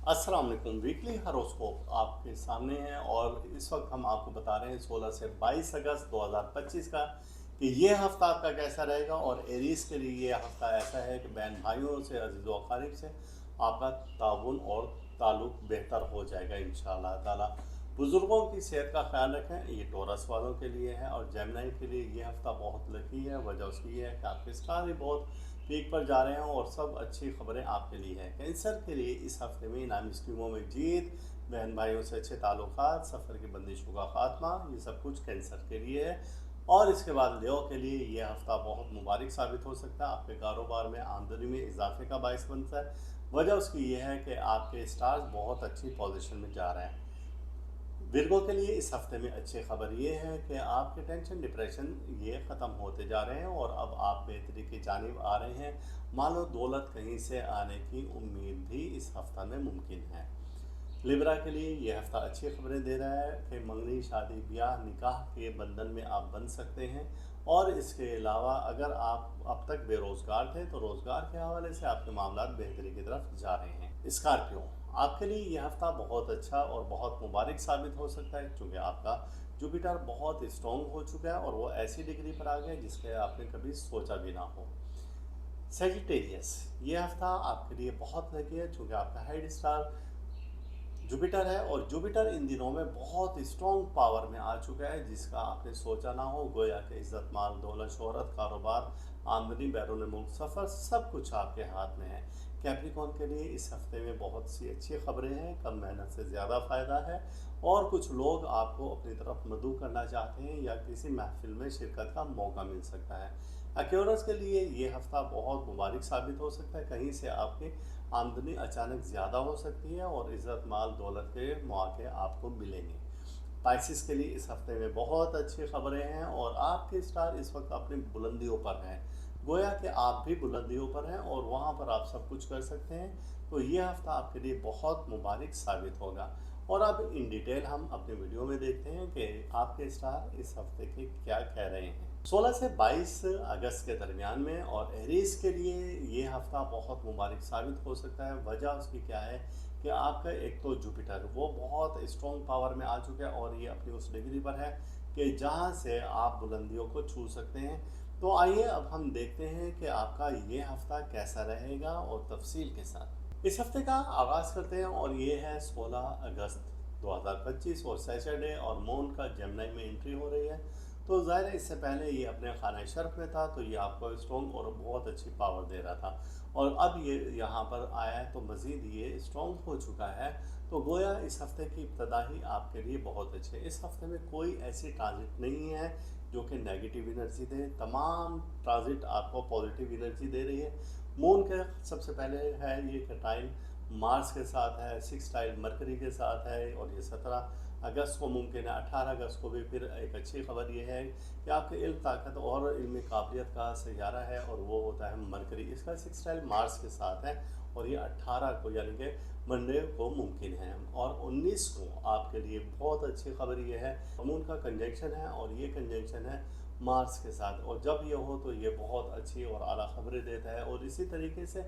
अस्सलाम वालेकुम। Weekly horoscope आपके सामने है और इस वक्त हम आपको बता रहे हैं 16 से 22 अगस्त 2025 का कि ये हफ्ता आपका कैसा रहेगा। और एरीज के लिए ये हफ्ता ऐसा है कि बहन भाइयों से, अजीज़ व अकारीब से आपका ताउन और ताल्लुक़ बेहतर हो जाएगा इंशाअल्लाह ताला। बुज़ुर्गों की सेहत का ख्याल रखें, ये टोरस वालों के लिए है। और जेमिनी के लिए ये हफ्ता बहुत लकी है। वजह उसकी ये है कि आपके स्टार भी बहुत पीक पर जा रहे हैं और सब अच्छी खबरें आपके लिए हैं। कैंसर के लिए इस हफ्ते में इनामी स्कीमों में जीत, बहन भाइयों से अच्छे ताल्लुकात, सफ़र की बंदिशों का खात्मा, ये सब कुछ कैंसर के लिए है। और इसके बाद लियो के लिए ये हफ्ता बहुत मुबारक साबित हो सकता है। आपके कारोबार में आमदनी में इजाफे का बायस बनता है। वजह उसकी ये है कि आपके स्टार्स बहुत अच्छी पोजीशन में जा रहे हैं। विर्गो के लिए इस हफ्ते में अच्छी खबर ये है कि आपके टेंशन डिप्रेशन ये ख़त्म होते जा रहे हैं और अब आप बेहतरी की जानिब आ रहे हैं। मालो दौलत कहीं से आने की उम्मीद भी इस हफ्ता में मुमकिन है। लिब्रा के लिए ये हफ्ता अच्छी खबरें दे रहा है कि मंगनी, शादी, ब्याह, निकाह के बंधन में आप बन सकते हैं। और इसके अलावा अगर आप अब तक बेरोज़गार थे तो रोज़गार के हवाले से आपके मामला बेहतरी की तरफ जा रहे हैं। स्कॉर्पियो, आपके लिए ये हफ्ता बहुत अच्छा और बहुत मुबारक साबित हो सकता है क्योंकि आपका जुपिटर बहुत स्ट्रॉन्ग हो चुका है और वो ऐसी डिग्री पर आ गया जिसके आपने कभी सोचा भी ना हो। सेजिटेरियस, ये हफ्ता आपके लिए बहुत लकी है क्योंकि आपका हेड स्टार जुपिटर है और जुपिटर इन दिनों में बहुत स्ट्रॉन्ग पावर में आ चुका है जिसका आपने सोचा ना हो। गोया के इज्जत, माल, दौलत, शोहरत, कारोबार, आमदनी, बैरून मुल्क सफ़र, सब कुछ आपके हाथ में है। कैप्रिकॉन के लिए इस हफ्ते में बहुत सी अच्छी खबरें हैं। कम मेहनत से ज़्यादा फ़ायदा है और कुछ लोग आपको अपनी तरफ मदऊ करना चाहते हैं या किसी महफिल में शिरकत का मौका मिल सकता है। एक्यूरस के लिए ये हफ्ता बहुत मुबारक साबित हो सकता है। कहीं से आपकी आमदनी अचानक ज़्यादा हो सकती है और इज़्ज़त, माल, दौलत के मौके आपको मिलेंगे। पाइसिस के लिए इस हफ्ते में बहुत अच्छी खबरें हैं और आपके स्टार इस वक्त अपनी बुलंदियों पर हैं। गोया कि आप भी बुलंदियों पर हैं और वहाँ पर आप सब कुछ कर सकते हैं। तो ये हफ्ता आपके लिए बहुत मुबारक साबित होगा। और अब इन डिटेल हम अपने वीडियो में देखते हैं कि आपके स्टार इस हफ्ते के क्या कह रहे हैं। 16 से 22 अगस्त के दरमियान में और एरीज के लिए ये हफ्ता बहुत मुबारक साबित हो सकता है। वजह उसकी क्या है कि आपका एक तो जुपिटर वो बहुत स्ट्रॉन्ग पावर में आ चुका है और ये अपनी उस डिग्री पर है कि जहाँ से आप बुलंदियों को छू सकते हैं। तो आइए अब हम देखते हैं कि आपका ये हफ्ता कैसा रहेगा और तफसील के साथ इस हफ्ते का आगाज़ करते हैं। और ये है 16 अगस्त 2025 और सैटरडे और मून का जेमिनी में एंट्री हो रही है। तो ज़ाहिर है इससे पहले ये अपने खाना शर्फ में था तो ये आपको स्ट्रॉन्ग और बहुत अच्छी पावर दे रहा था और अब ये यहाँ पर आया है तो मज़ीद ये स्ट्रॉन्ग हो चुका है। तो गोया इस हफ्ते की इब्तदा ही आपके लिए बहुत अच्छे है। इस हफ्ते में कोई ऐसी ट्रांजिट नहीं है जो कि नेगेटिव एनर्जी दे। तमाम ट्रांजिट आपको पॉजिटिव एनर्जी दे रही है। मून के सबसे पहले है ये कटाइल मार्स के साथ है, सिक्सटाइल मरकरी के साथ है और ये 17 अगस्त को मुमकिन है। 18 अगस्त को भी फिर एक अच्छी खबर ये है कि आपके इल्म, ताकत और इल्मी काबिलियत का सैयारा है और वो होता है मरकरी। इसका सिक्सटाइल मार्स के साथ है और ये 18 को यानी कि मंडे को मुमकिन है। और 19 को आपके लिए बहुत अच्छी खबर ये है, मून का कंजंक्शन है और ये कंजंक्शन है मार्स के साथ। और जब ये हो तो ये बहुत अच्छी और आला खबरें देता है। और इसी तरीके से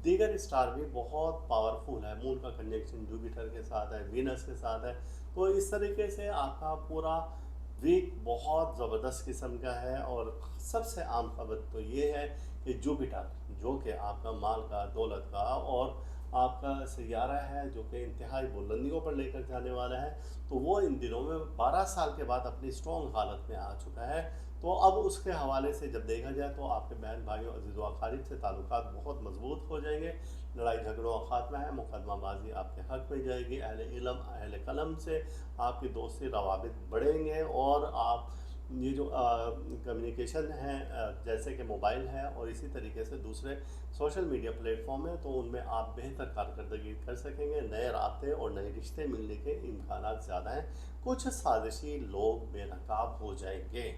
दीगर स्टार भी बहुत पावरफुल है। मून का कंजंक्शन जुपिटर के साथ है, वीनस के साथ है। तो इस तरीके से आपका पूरा वीक बहुत ज़बरदस्त किस्म का है। और सबसे आम खबर तो ये है कि जुपिटर जो कि आपका माल का, दौलत का और आपका सैयारा है जो कि इंतहाई बुलंदियों पर लेकर जाने वाला है, तो वो इन दिनों में 12 साल के बाद अपनी स्ट्रॉन्ग हालत में आ चुका है। तो अब उसके हवाले से जब देखा जाए तो आपके बहन भाइयों, अजीज़ व अकारीब से ताल्लुकात बहुत मजबूत हो जाएंगे। लड़ाई झगड़ों का खात्मा है, मुकदमाबाजी आपके हक में जाएगी। अहले इल्म, अहले कलम से आपकी दोस्ती रवाबित बढ़ेंगे और आप ये जो कम्युनिकेशन है जैसे कि मोबाइल है और इसी तरीके से दूसरे सोशल मीडिया प्लेटफॉर्म है तो उनमें आप बेहतर कारकर्दगी कर सकेंगे। नए रास्ते और नए रिश्ते मिलने के इम्कान ज़्यादा हैं। कुछ साजिशी लोग बेनकाब हो जाएंगे।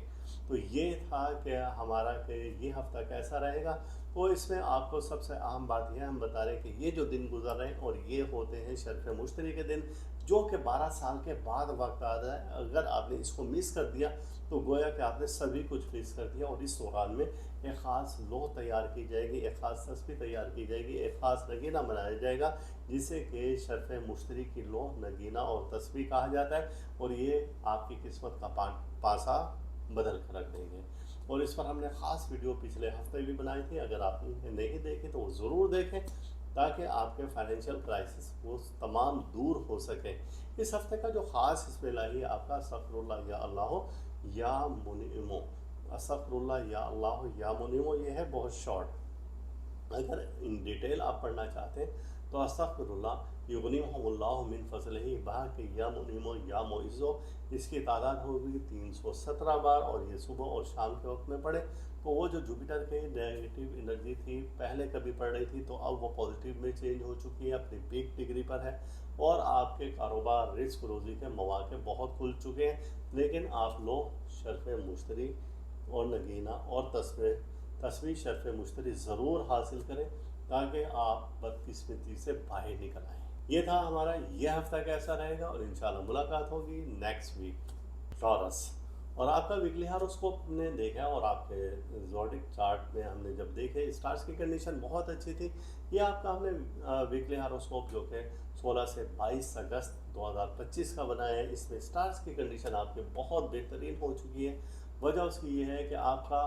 तो ये था कि हमारा कि ये हफ्ता कैसा रहेगा। तो इसमें आपको सबसे अहम बात यह हम बता रहे हैं कि ये जो दिन गुजर रहे हैं और ये होते हैं शर्फ मुश्तरी के दिन जो कि 12 साल के बाद वक्त आ रहा है। अगर आपने इसको मिस कर दिया तो गोया कि आपने सभी कुछ मिस कर दिया और इस दौरान में एक ख़ास लोह तैयार की जाएगी, एक ख़ास तस्बीह तैयार की जाएगी, एक ख़ास नगीना बनाया जाएगा जिसे कि शर्फ़ मुश्तरी की लोह, नगीना और तस्बीह कहा जाता है। और ये आपकी किस्मत का पासा बदल कर रख देंगे। और इस पर हमने ख़ास वीडियो पिछले हफ्ते भी बनाई थी, अगर आपने नहीं देखी तो वो ज़रूर देखें ताकि आपके फाइनेंशियल क्राइसिस वो तमाम दूर हो सके। इस हफ्ते का जो ख़ास इसमें है आपका अस्तगफिरुल्लाह या अल्लाह या मुनिमो, अस्तगफिरुल्लाह या अल्लाह या मुनिमो, ये है बहुत शॉर्ट। अगर इन डिटेल आप पढ़ना चाहते हैं तो अस्तगफिरुल्लाह युगनिहुमुल्लाहु मिन फ़ज़लिही बहा के या मुनिमो या मोइज़ो, इसकी तादाद होगी 317 बार और ये सुबह और शाम के वक्त में पढ़े। तो वो जो जुपिटर के नेगेटिव एनर्जी थी पहले कभी पड़ रही थी तो अब वो पॉजिटिव में चेंज हो चुकी है, अपनी पीक डिग्री पर है और आपके कारोबार रिस्क रोज़ी के मौके बहुत खुल चुके हैं। लेकिन आप लोग शर्फ़ मुश्तरी और नगीना और तस्वीर शर्फ़ मुश्तरी ज़रूर हासिल करें ताकि आप बदकिस्मती से बाहर निकल आएँ। ये था हमारा ये हफ्ता कैसा रहेगा और इंशाल्लाह मुलाकात होगी नेक्स्ट वीक। टॉरस और आपका वीकली हॉरोस्कोप ने देखा और आपके ज़ोडिक चार्ट में हमने जब देखे स्टार्स की कंडीशन बहुत अच्छी थी। ये आपका हमने वीकली हॉरोस्कोप जो कि 16 से 22 अगस्त 2025 का बनाया है, इसमें स्टार्स की कंडीशन आपके बहुत बेहतरीन हो चुकी है। वजह उसकी ये है कि आपका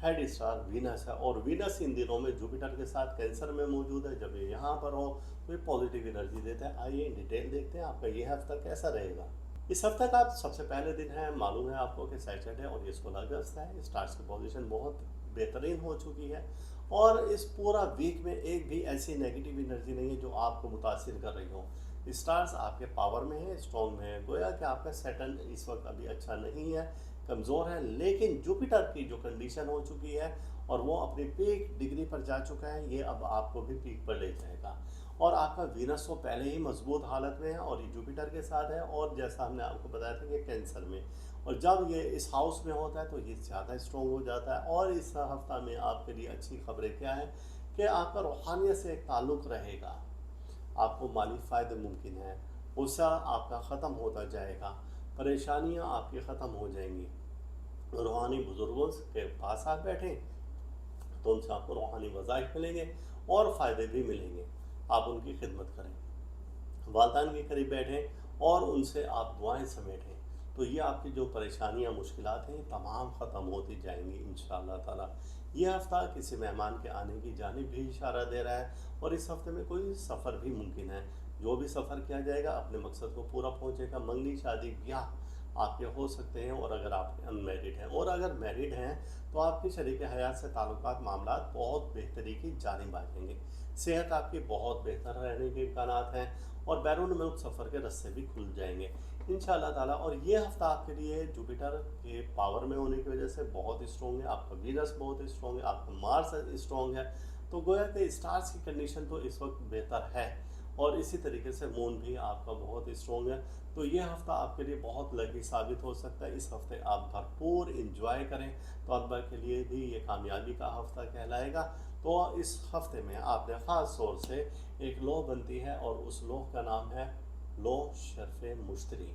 हेड स्टार वीनस है और वीनस इन दिनों में जुपिटर के साथ कैंसर में मौजूद है। जब ये यहाँ पर हो तो ये पॉजिटिव एनर्जी देता है। आइए डिटेल देखते हैं आपका ये हफ्ता कैसा रहेगा। इस हफ्ते का सबसे पहले दिन है, मालूम है आपको कि सैटरडे और ये 16 अगस्त है। स्टार्स की पोजीशन बहुत बेहतरीन हो चुकी है और इस पूरा वीक में एक भी ऐसी नेगेटिव एनर्जी नहीं है जो आपको मुतासिर कर रही हो। स्टार्स आपके पावर में है, स्ट्रॉन्ग में है। गोया कि आपका सैटर्न इस वक्त अभी अच्छा नहीं है, कमज़ोर है, लेकिन जुपिटर की जो कंडीशन हो चुकी है और वो अपनी पीक डिग्री पर जा चुका है, ये अब आपको भी पीक पर ले जाएगा। और आपका वीनस तो पहले ही मजबूत हालत में है और ये जुपिटर के साथ है और जैसा हमने आपको बताया था कि कैंसर में, और जब ये इस हाउस में होता है तो ये ज़्यादा स्ट्रॉन्ग हो जाता है। और इस हफ्ता में आपके लिए अच्छी खबरें क्या है कि आपका रूहानियत से एक ताल्लुक़ रहेगा, आपको माली फ़ायदे मुमकिन है, गुस्सा आपका ख़त्म होता जाएगा, परेशानियाँ आपकी ख़त्म हो जाएंगी। रूहानी बुज़ुर्गों के पास आप बैठें तो उनसे आपको रूहानी वज़ाइफ मिलेंगे और फ़ायदे भी मिलेंगे। आप उनकी खिदमत करें, वालदान के करीब बैठें और उनसे आप दुआएं समेटें तो ये आपकी जो परेशानियां मुश्किलात हैं तमाम ख़त्म होती जाएंगी इंशाअल्लाह ताला। ये हफ़्ता किसी मेहमान के आने की जानिब भी इशारा दे रहा है और इस हफ्ते में कोई सफ़र भी मुमकिन है। जो भी सफ़र किया जाएगा अपने मकसद को पूरा पहुँचेगा। मंगनी शादी ब्याह आपके हो सकते हैं और अगर आप अनमेरिड हैं, और अगर मैरिड हैं तो आपकी शरीक हयात से ताल्लुकात मामलात बहुत बेहतरी की जानिब आ जाएंगे। सेहत आपकी बहुत बेहतर रहने के इम्कानात हैं और बैरून मुल्क सफ़र के रास्ते भी खुल जाएंगे इंशाअल्लाह ताला। और ये हफ़्ता आपके लिए जुपिटर के पावर में होने की वजह से बहुत स्ट्रॉन्ग है, आपका वीनस बहुत स्ट्रॉन्ग है, आपका मार्स स्ट्रॉन्ग है। तो गोया कि स्टार्स की कंडीशन तो इस वक्त बेहतर है और इसी तरीके से मून भी आपका बहुत स्ट्रॉन्ग है। तो ये हफ़्ता आपके लिए बहुत लकी साबित हो सकता है। इस हफ़्ते आप भरपूर इंजॉय करें, तौबा के लिए भी ये कामयाबी का हफ़्ता कहलाएगा। तो इस हफ़्ते में आपने ख़ास तौर से एक लौह बनती है और उस लौह का नाम है लौह शर्फ़ मुश्तरी,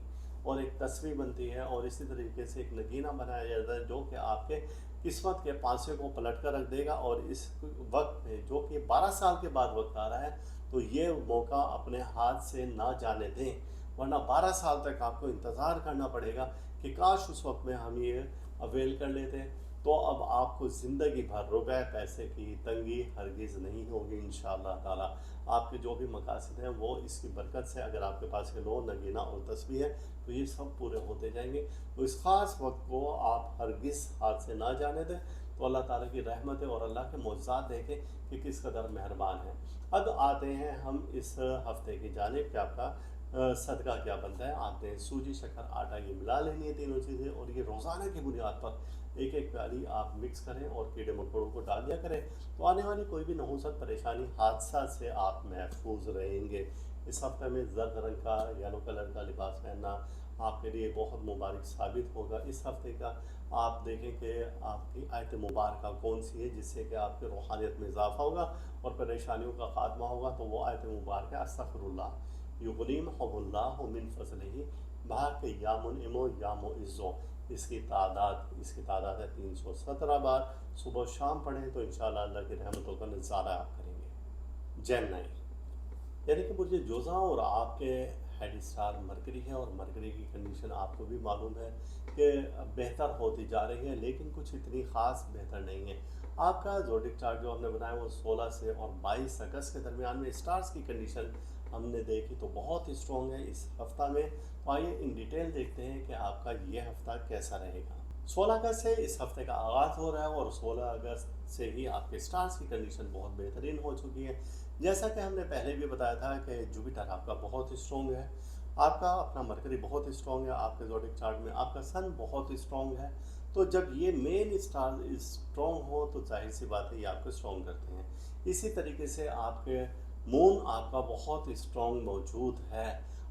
और एक तस्वीर बनती है और इसी तरीके से एक नगीना बनाया जाता है जो कि आपके किस्मत के पासे को पलट कर रख देगा। और इस वक्त में जो कि 12 साल के बाद वक्त आ रहा है तो ये मौका अपने हाथ से ना जाने दें, वरना 12 साल तक आपको इंतज़ार करना पड़ेगा कि काश उस वक्त में हम ये अवेल कर लेते। तो अब आपको ज़िंदगी भर रुपए पैसे की तंगी हरगिज़ नहीं होगी इंशाअल्लाह ताला। आपके जो भी मकासद हैं वो इसकी बरकत से, अगर आपके पास ये लो नगीना और तस्बीह है तो ये सब पूरे होते जाएंगे। तो इस ख़ास वक्त को आप हरगिज़ हाथ से ना जाने दें। तो अल्लाह ताला की रहमत और अल्लाह के मौज़ात देखें कि किस कदर मेहरबान है। अब आते हैं हम इस हफ़्ते की जानिब कि आपका सदका क्या बनता है। आपने सूजी शक्कर आटा ये मिला लेनी है तीनों चीज़ें और ये रोज़ाना की बुनियाद पर एक एक प्याली आप मिक्स करें और कीड़े मकोड़ों को डाल दिया करें। तो आने वाली कोई भी नहुसत परेशानी हादसा से आप महफूज रहेंगे। इस हफ्ते में जर्द रंग का येलो कलर का लिबास पहनना आपके लिए बहुत मुबारक साबित होगा। इस हफ्ते का आप देखें कि आपकी आयत मुबारक कौन सी है जिससे कि आपकी रूहानियत में इजाफा होगा और परेशानियों का खात्मा होगा। तो वो आयत मुबारक अस्तगफिरुल्लाह युगनिमुहुमुल्लाहु मिन फ़ज़लिही बहा के या मुनइमो या मुइज़्ज़ो। इसकी तादाद है 317 बार। सुबह शाम पढ़ें तो इंशाल्लाह अल्लाह की रहमतों का नज़ारा आप करेंगे। जेमिनी यानी कि मुझे जोज़ा और आपके हेड स्टार मरकरी है, और मरकरी की कंडीशन आपको भी मालूम है कि बेहतर होती जा रही है, लेकिन कुछ इतनी ख़ास बेहतर नहीं है। आपका ज़ोडिक चार्ट जो हमने बनाया वो 16 से और 22 अगस्त के दरमियान में स्टार्स की कंडीशन हमने देखी तो बहुत ही स्ट्रॉन्ग है इस हफ्ता में। तो आइए इन डिटेल देखते हैं कि आपका ये हफ्ता कैसा रहेगा। 16 अगस्त से इस हफ्ते का आगाज़ हो रहा है और 16 अगस्त से ही आपके स्टार्स की कंडीशन बहुत बेहतरीन हो चुकी है। जैसा कि हमने पहले भी बताया था कि जुपिटर आपका बहुत ही स्ट्रॉन्ग है, आपका अपना मरकरी बहुत ही स्ट्रॉन्ग है, आपके ज़ोडिक चार्ट में आपका सन बहुत ही स्ट्रॉन्ग है। तो जब ये मेन स्टार स्ट्रॉन्ग हो तो जाहिर सी बात है ये आपको स्ट्रॉन्ग करते हैं। इसी तरीके से आपके मून आपका बहुत स्ट्रॉन्ग मौजूद है।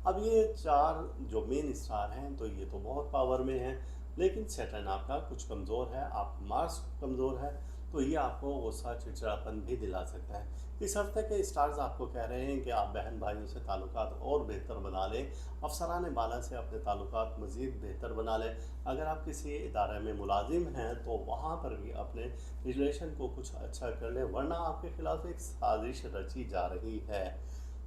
अब ये चार जो मेन स्टार हैं तो ये तो बहुत पावर में हैं, लेकिन सैटर्न आपका कुछ कमज़ोर है, आप मार्स कमज़ोर है, तो ये आपको गुस्सा चिड़चिड़ापन भी दिला सकता है। इस हफ्ते के स्टार्स आपको कह रहे हैं कि आप बहन भाइयों से ताल्लुकात और बेहतर बना लें, अफसरान बाला से अपने ताल्लुकात मज़ीद बेहतर बना लें। अगर आप किसी इदारे में मुलाजिम हैं तो वहाँ पर भी अपने रिलेशन को कुछ अच्छा कर लें, वरना आपके ख़िलाफ़ एक साजिश रची जा रही है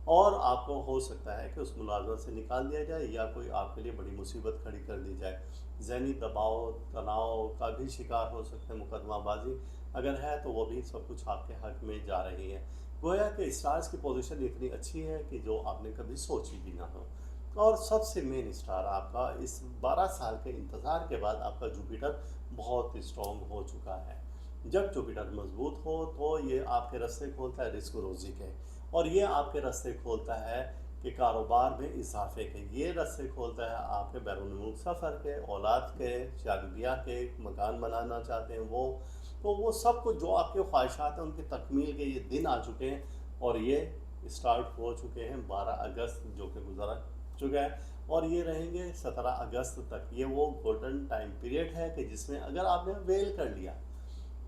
और आपको हो सकता है कि उस मुलाजमत से निकाल दिया जाए या कोई आपके लिए बड़ी मुसीबत खड़ी कर दी जाए। ज़हनी दबाव तनाव का भी शिकार हो सकते हैं, मुकदमाबाजी अगर है तो वो भी सब कुछ आपके हक में जा रही है। गोया कि स्टार्स की पोजीशन इतनी अच्छी है कि जो आपने कभी सोची भी ना हो। और सबसे मेन स्टार आपका इस 12 साल के इंतज़ार के बाद आपका जुपिटर बहुत स्ट्रॉन्ग हो चुका है। जब जुपिटर मजबूत हो तो ये आपके रास्ते खोलता है रिस्क रोज़ी के, और ये आपके रास्ते खोलता है कि कारोबार में इजाफे के, ये रास्ते खोलता है आपके बैरून मुल्क सफ़र के, औलाद के, शादी ब्याह के, मकान बनाना चाहते हैं वो, तो वो सब कुछ जो आपके ख्वाहिशात हैं उनकी तकमील के ये दिन आ चुके हैं और ये स्टार्ट हो चुके हैं 12 अगस्त जो कि गुजरा चुका है, और ये रहेंगे 17 अगस्त तक। ये वो गोल्डन टाइम पीरियड है कि जिसमें अगर आपने वेल कर लिया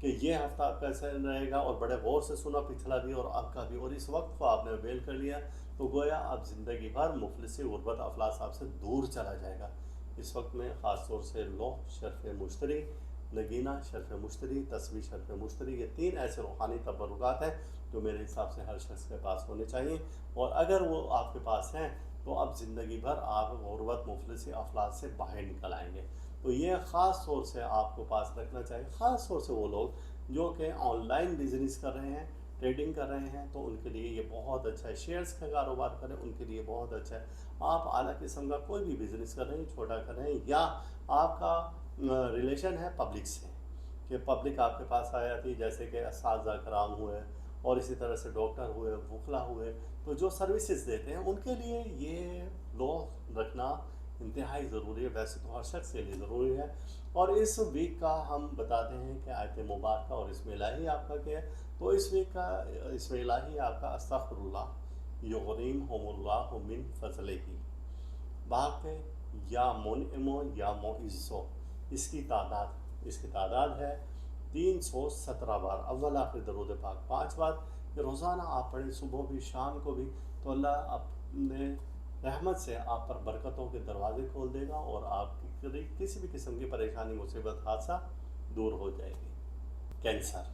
कि ये हफ्ता कैसे रहेगा और बड़े गौर से सुना पिछला भी और अब का भी, और इस वक्त को आपने अवेल कर लिया तो गोया अब ज़िंदगी भर मुफलिसी गुर्बत अफलास आपसे दूर चला जाएगा। इस वक्त में ख़ास तौर से लो शर्फ़ मुश्तरी, नगीना शर्फ़ मुश्तरी, तस्वीर शर्फ़ मुश्तरी, ये तीन ऐसे रूहानी तबरुकात हैं जो मेरे हिसाब से हर शख्स के पास होने चाहिए, और अगर वो आपके पास हैं तो अब ज़िंदगी भर आप गुर्बत मुफलिसी अफलास से बाहर निकल आएंगे। तो ये ख़ास तौर से आपको पास रखना चाहिए, ख़ास तौर से वो लोग जो कि ऑनलाइन बिजनेस कर रहे हैं, ट्रेडिंग कर रहे हैं, तो उनके लिए ये बहुत अच्छा है। शेयर्स का कारोबार करें उनके लिए बहुत अच्छा है। आप आला किस्म का कोई भी बिज़नेस कर रहे हैं, छोटा कर रहे हैं, या आपका रिलेशन है पब्लिक से कि पब्लिक आपके पास आ जाती है, जैसे कि असातिज़ा कराम हुए और इसी तरह से डॉक्टर हुए, वकला हुए, तो जो सर्विसेज देते हैं उनके लिए ये लॉ रखना इंतहाई ज़रूरी है। वैसे तो हर शख्स के लिए ज़रूरी है। और इस वीक का हम बताते हैं कि आयत मुबारक और इसमें इलाही आपका क्या है। तो इस वीक का इसमें इलाही आपका अस्तग़फिरुल्लाह युग़नीम हुमुल्लाहु मिन फ़ज़लिही, बाक़ या मुनइमो या मुइज़्ज़ो, इसकी तादाद है 317 बार। अव्वल आखिर दरूद पाक 5 बार। ये रोज़ाना आप पढ़ें, सुबह भी शाम को भी, तो अल्लाह अपने रहमत से आप पर बरकतों के दरवाज़े खोल देगा और आपकी किसी भी किस्म की परेशानी मुसीबत हादसा दूर हो जाएगी। कैंसर,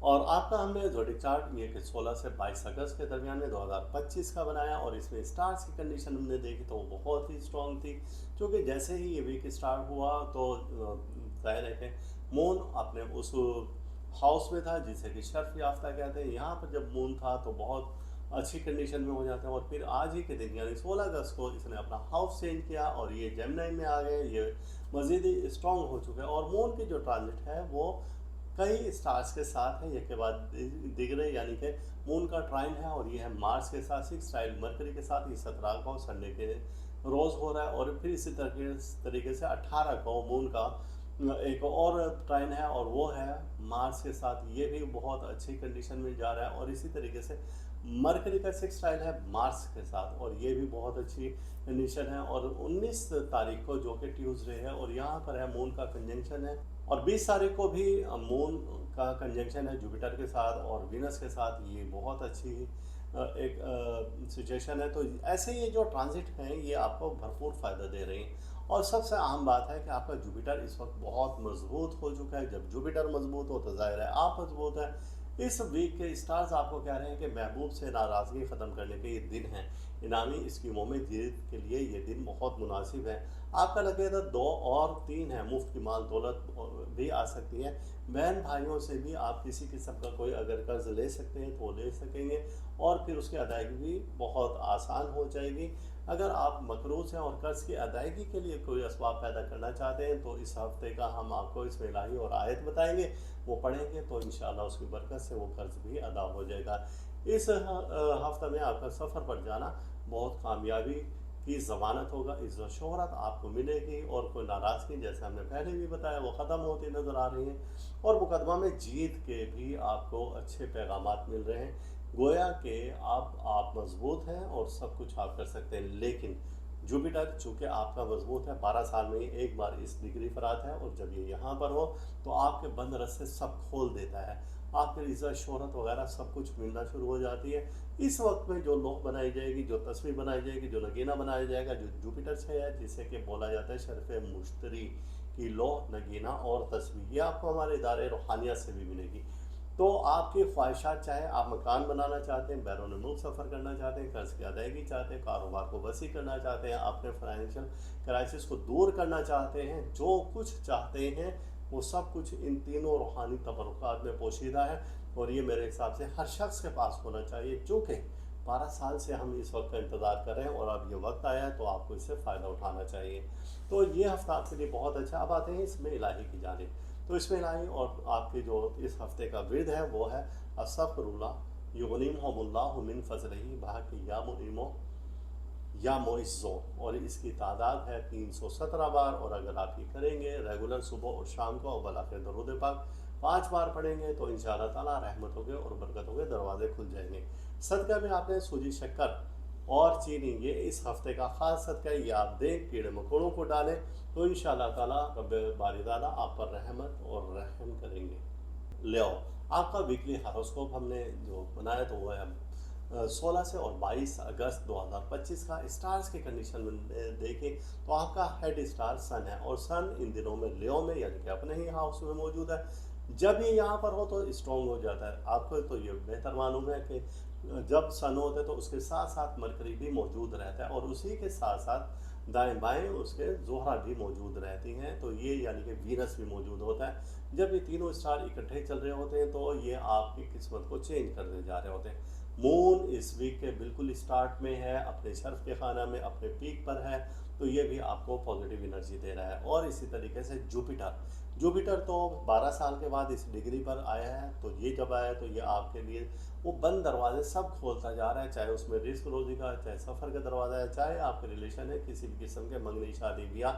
और आपका हमने ज़ोडिक चार्ट ये कि 16 से 22 अगस्त के दरमियान में 2025 का बनाया, और इसमें स्टार्स की कंडीशन हमने देखी तो वो बहुत ही स्ट्रॉन्ग थी, क्योंकि जैसे ही ये वीक स्टार्ट हुआ तो जाहिर है कि मून अपने उस हाउस में था जिसे कि शर्फ याफ्ता कहते हैं। यहाँ पर जब मून था तो बहुत अच्छी कंडीशन में हो जाते हैं, और फिर आज ही के दिन यानी 16 अगस्त को इसने अपना हाउस चेंज किया और ये जेमिनी में आ गए, ये मज़ीद ही स्ट्रॉन्ग हो चुके हैं। और मून की जो ट्रांजिट है वो कई स्टार्स के साथ है, एक के बाद दिख रहे, यानी कि मून का ट्राइन है और ये है मार्स के साथ 6 टाइल मरकरी के साथ। ये 17 को संडे के रोज़ हो रहा है, और फिर इसी तरीके से 18 को मून का एक और ट्राइन है और वो है मार्स के साथ, ये भी बहुत अच्छी कंडीशन में जा रहा है। और इसी तरीके से मरकरी का 6 टाइल है मार्स के साथ और ये भी बहुत अच्छी कंडीशन है। और 19 तारीख को जो कि ट्यूसडे है और यहाँ पर है मून का कंजंक्शन है, और 20 तारीख को भी मून का कंजंक्शन है जुपिटर के साथ और वीनस के साथ। ये बहुत अच्छी एक सिचुएशन है। तो ऐसे ये जो ट्रांजिट हैं ये आपको भरपूर फ़ायदा दे रही हैं। और सबसे अहम बात है कि आपका जुपिटर इस वक्त बहुत मजबूत हो चुका है। जब जुपिटर मजबूत हो तो जाहिर है आप मजबूत हैं। इस वीक के स्टार्स आपको कह रहे हैं कि महबूब से नाराज़गी ख़त्म करने के ये दिन हैं। इनामी स्कीमों में जीत के लिए ये दिन बहुत मुनासिब है। आपका लगेगा 2 और 3 है, मुफ्त की माल दौलत भी आ सकती है। बहन भाइयों से भी आप किसी किस्म का कोई अगर कर्ज ले सकते हैं तो वो ले सकेंगे और फिर उसकी अदायगी भी बहुत आसान हो जाएगी। अगर आप मकरूज़ हैं और कर्ज़ की अदायगी के लिए कोई असबाब पैदा करना चाहते हैं तो इस हफ़्ते का हम आपको इसमें इलाही और आयत बताएंगे, वो पढ़ेंगे तो इंशाअल्लाह उसकी बरकत से वो कर्ज़ भी अदा हो जाएगा। इस हफ़्ते में आपका सफ़र पर जाना बहुत कामयाबी की ज़मानत होगा। इज़्ज़त शोहरत आपको मिलेगी और कोई नाराज़गी जैसे हमने पहले भी बताया वो ख़त्म होती नज़र आ रही हैं और मुकदमा में जीत के भी आपको अच्छे पैगामात मिल रहे हैं। गोया कि आप मज़बूत हैं और सब कुछ आप कर सकते हैं। लेकिन जुपिटर चूँकि आपका मज़बूत है, 12 साल में ही एक बार इस डिग्री पर आता है और जब ये यहाँ पर हो तो आपके बंद रस्से सब खोल देता है। आपकी इज़्ज़त शोहरत वगैरह सब कुछ मिलना शुरू हो जाती है। इस वक्त में जो लौह बनाई जाएगी, जो तस्वीर बनाई जाएगी, जो नगीना बनाया जाएगा, जो जुपिटर से है जिसे कि बोला जाता है शर्फ़ मुश्तरी की लौह, नगीना और तस्वीर, ये आपको हमारे इदारे रूहानियत से भी मिलेगी। तो आपकी ख्वाहिशात, चाहे आप मकान बनाना चाहते हैं, बैरून मुल्क सफ़र करना चाहते हैं, कर्ज़ की अदायगी चाहते हैं, कारोबार को वसी करना चाहते हैं, अपने फाइनेंशियल क्राइसिस को दूर करना चाहते हैं, जो कुछ चाहते हैं वो सब कुछ इन तीनों रूहानी तबरुकात में पोशीदा है और ये मेरे हिसाब से हर शख्स के पास होना चाहिए। चूँकि 12 साल से हम इस वक्त का इंतज़ार कर रहे हैं और अब ये वक्त आया है तो आपको इससे फ़ायदा उठाना चाहिए। तो ये हफ़्ता आपके लिए बहुत अच्छा। अब आते हैं इसमें इलाही की जानिब। तो इसमें इलाही और आपके जो इस हफ़्ते का विर्द है वो है अस्तग़फिरुल्लाह युग़निमुहुमुल्लाहु मिन फ़ज़लिही, बाकी या मोइज़्ज़ो, और इसकी तादाद है 317 बार। और अगर आप ये करेंगे रेगुलर सुबह और शाम को और बलाखिर दरूद पाक 5 बार पढ़ेंगे तो इंशाअल्लाह ताला रहमतों के और बरकतों के दरवाजे खुल जाएंगे। सदका में आपने सूजी शक्कर और चीनी, ये इस हफ्ते का ख़ास सदका है, ये आप दें, कीड़े मकोड़ों को डालें तो इंशाअल्लाह ताला रब्बे बारी ताला आप पर रहमत और रहम करेंगे। ले आओ, आपका वीकली हॉरोस्कोप हमने जो बनाया तो वो है 16 से और 22 अगस्त 2025 का। स्टार्स की कंडीशन में देखें तो आपका हेड स्टार सन है और सन इन दिनों में लियो में यानी कि अपने ही हाउस में मौजूद है। जब ये यहाँ पर हो तो स्ट्रॉन्ग हो जाता है। आपको तो ये बेहतर मालूम है कि जब सन होता है तो उसके साथ साथ मरकरी भी मौजूद रहता है और उसी के साथ साथ दाएं बाएं उसके जोहरा भी मौजूद रहती हैं, तो ये यानी कि वीनस भी मौजूद होता है। जब ये तीनों स्टार इकट्ठे चल रहे होते हैं तो ये आपकी किस्मत को चेंज करते जा रहे होते हैं। मून इस वीक के बिल्कुल स्टार्ट में है, अपने शर्फ के खाना में अपने पीक पर है, तो ये भी आपको पॉजिटिव एनर्जी दे रहा है। और इसी तरीके से जुपिटर जुपिटर तो 12 साल के बाद इस डिग्री पर आया है, तो ये जब आया तो ये आपके लिए वो बंद दरवाजे सब खोलता जा रहा है, चाहे उसमें रिस्क रोजी का, चाहे सफ़र का दरवाज़ा है, चाहे आपके रिलेशन है, किसी भी किस्म के मंगनी शादी ब्याह,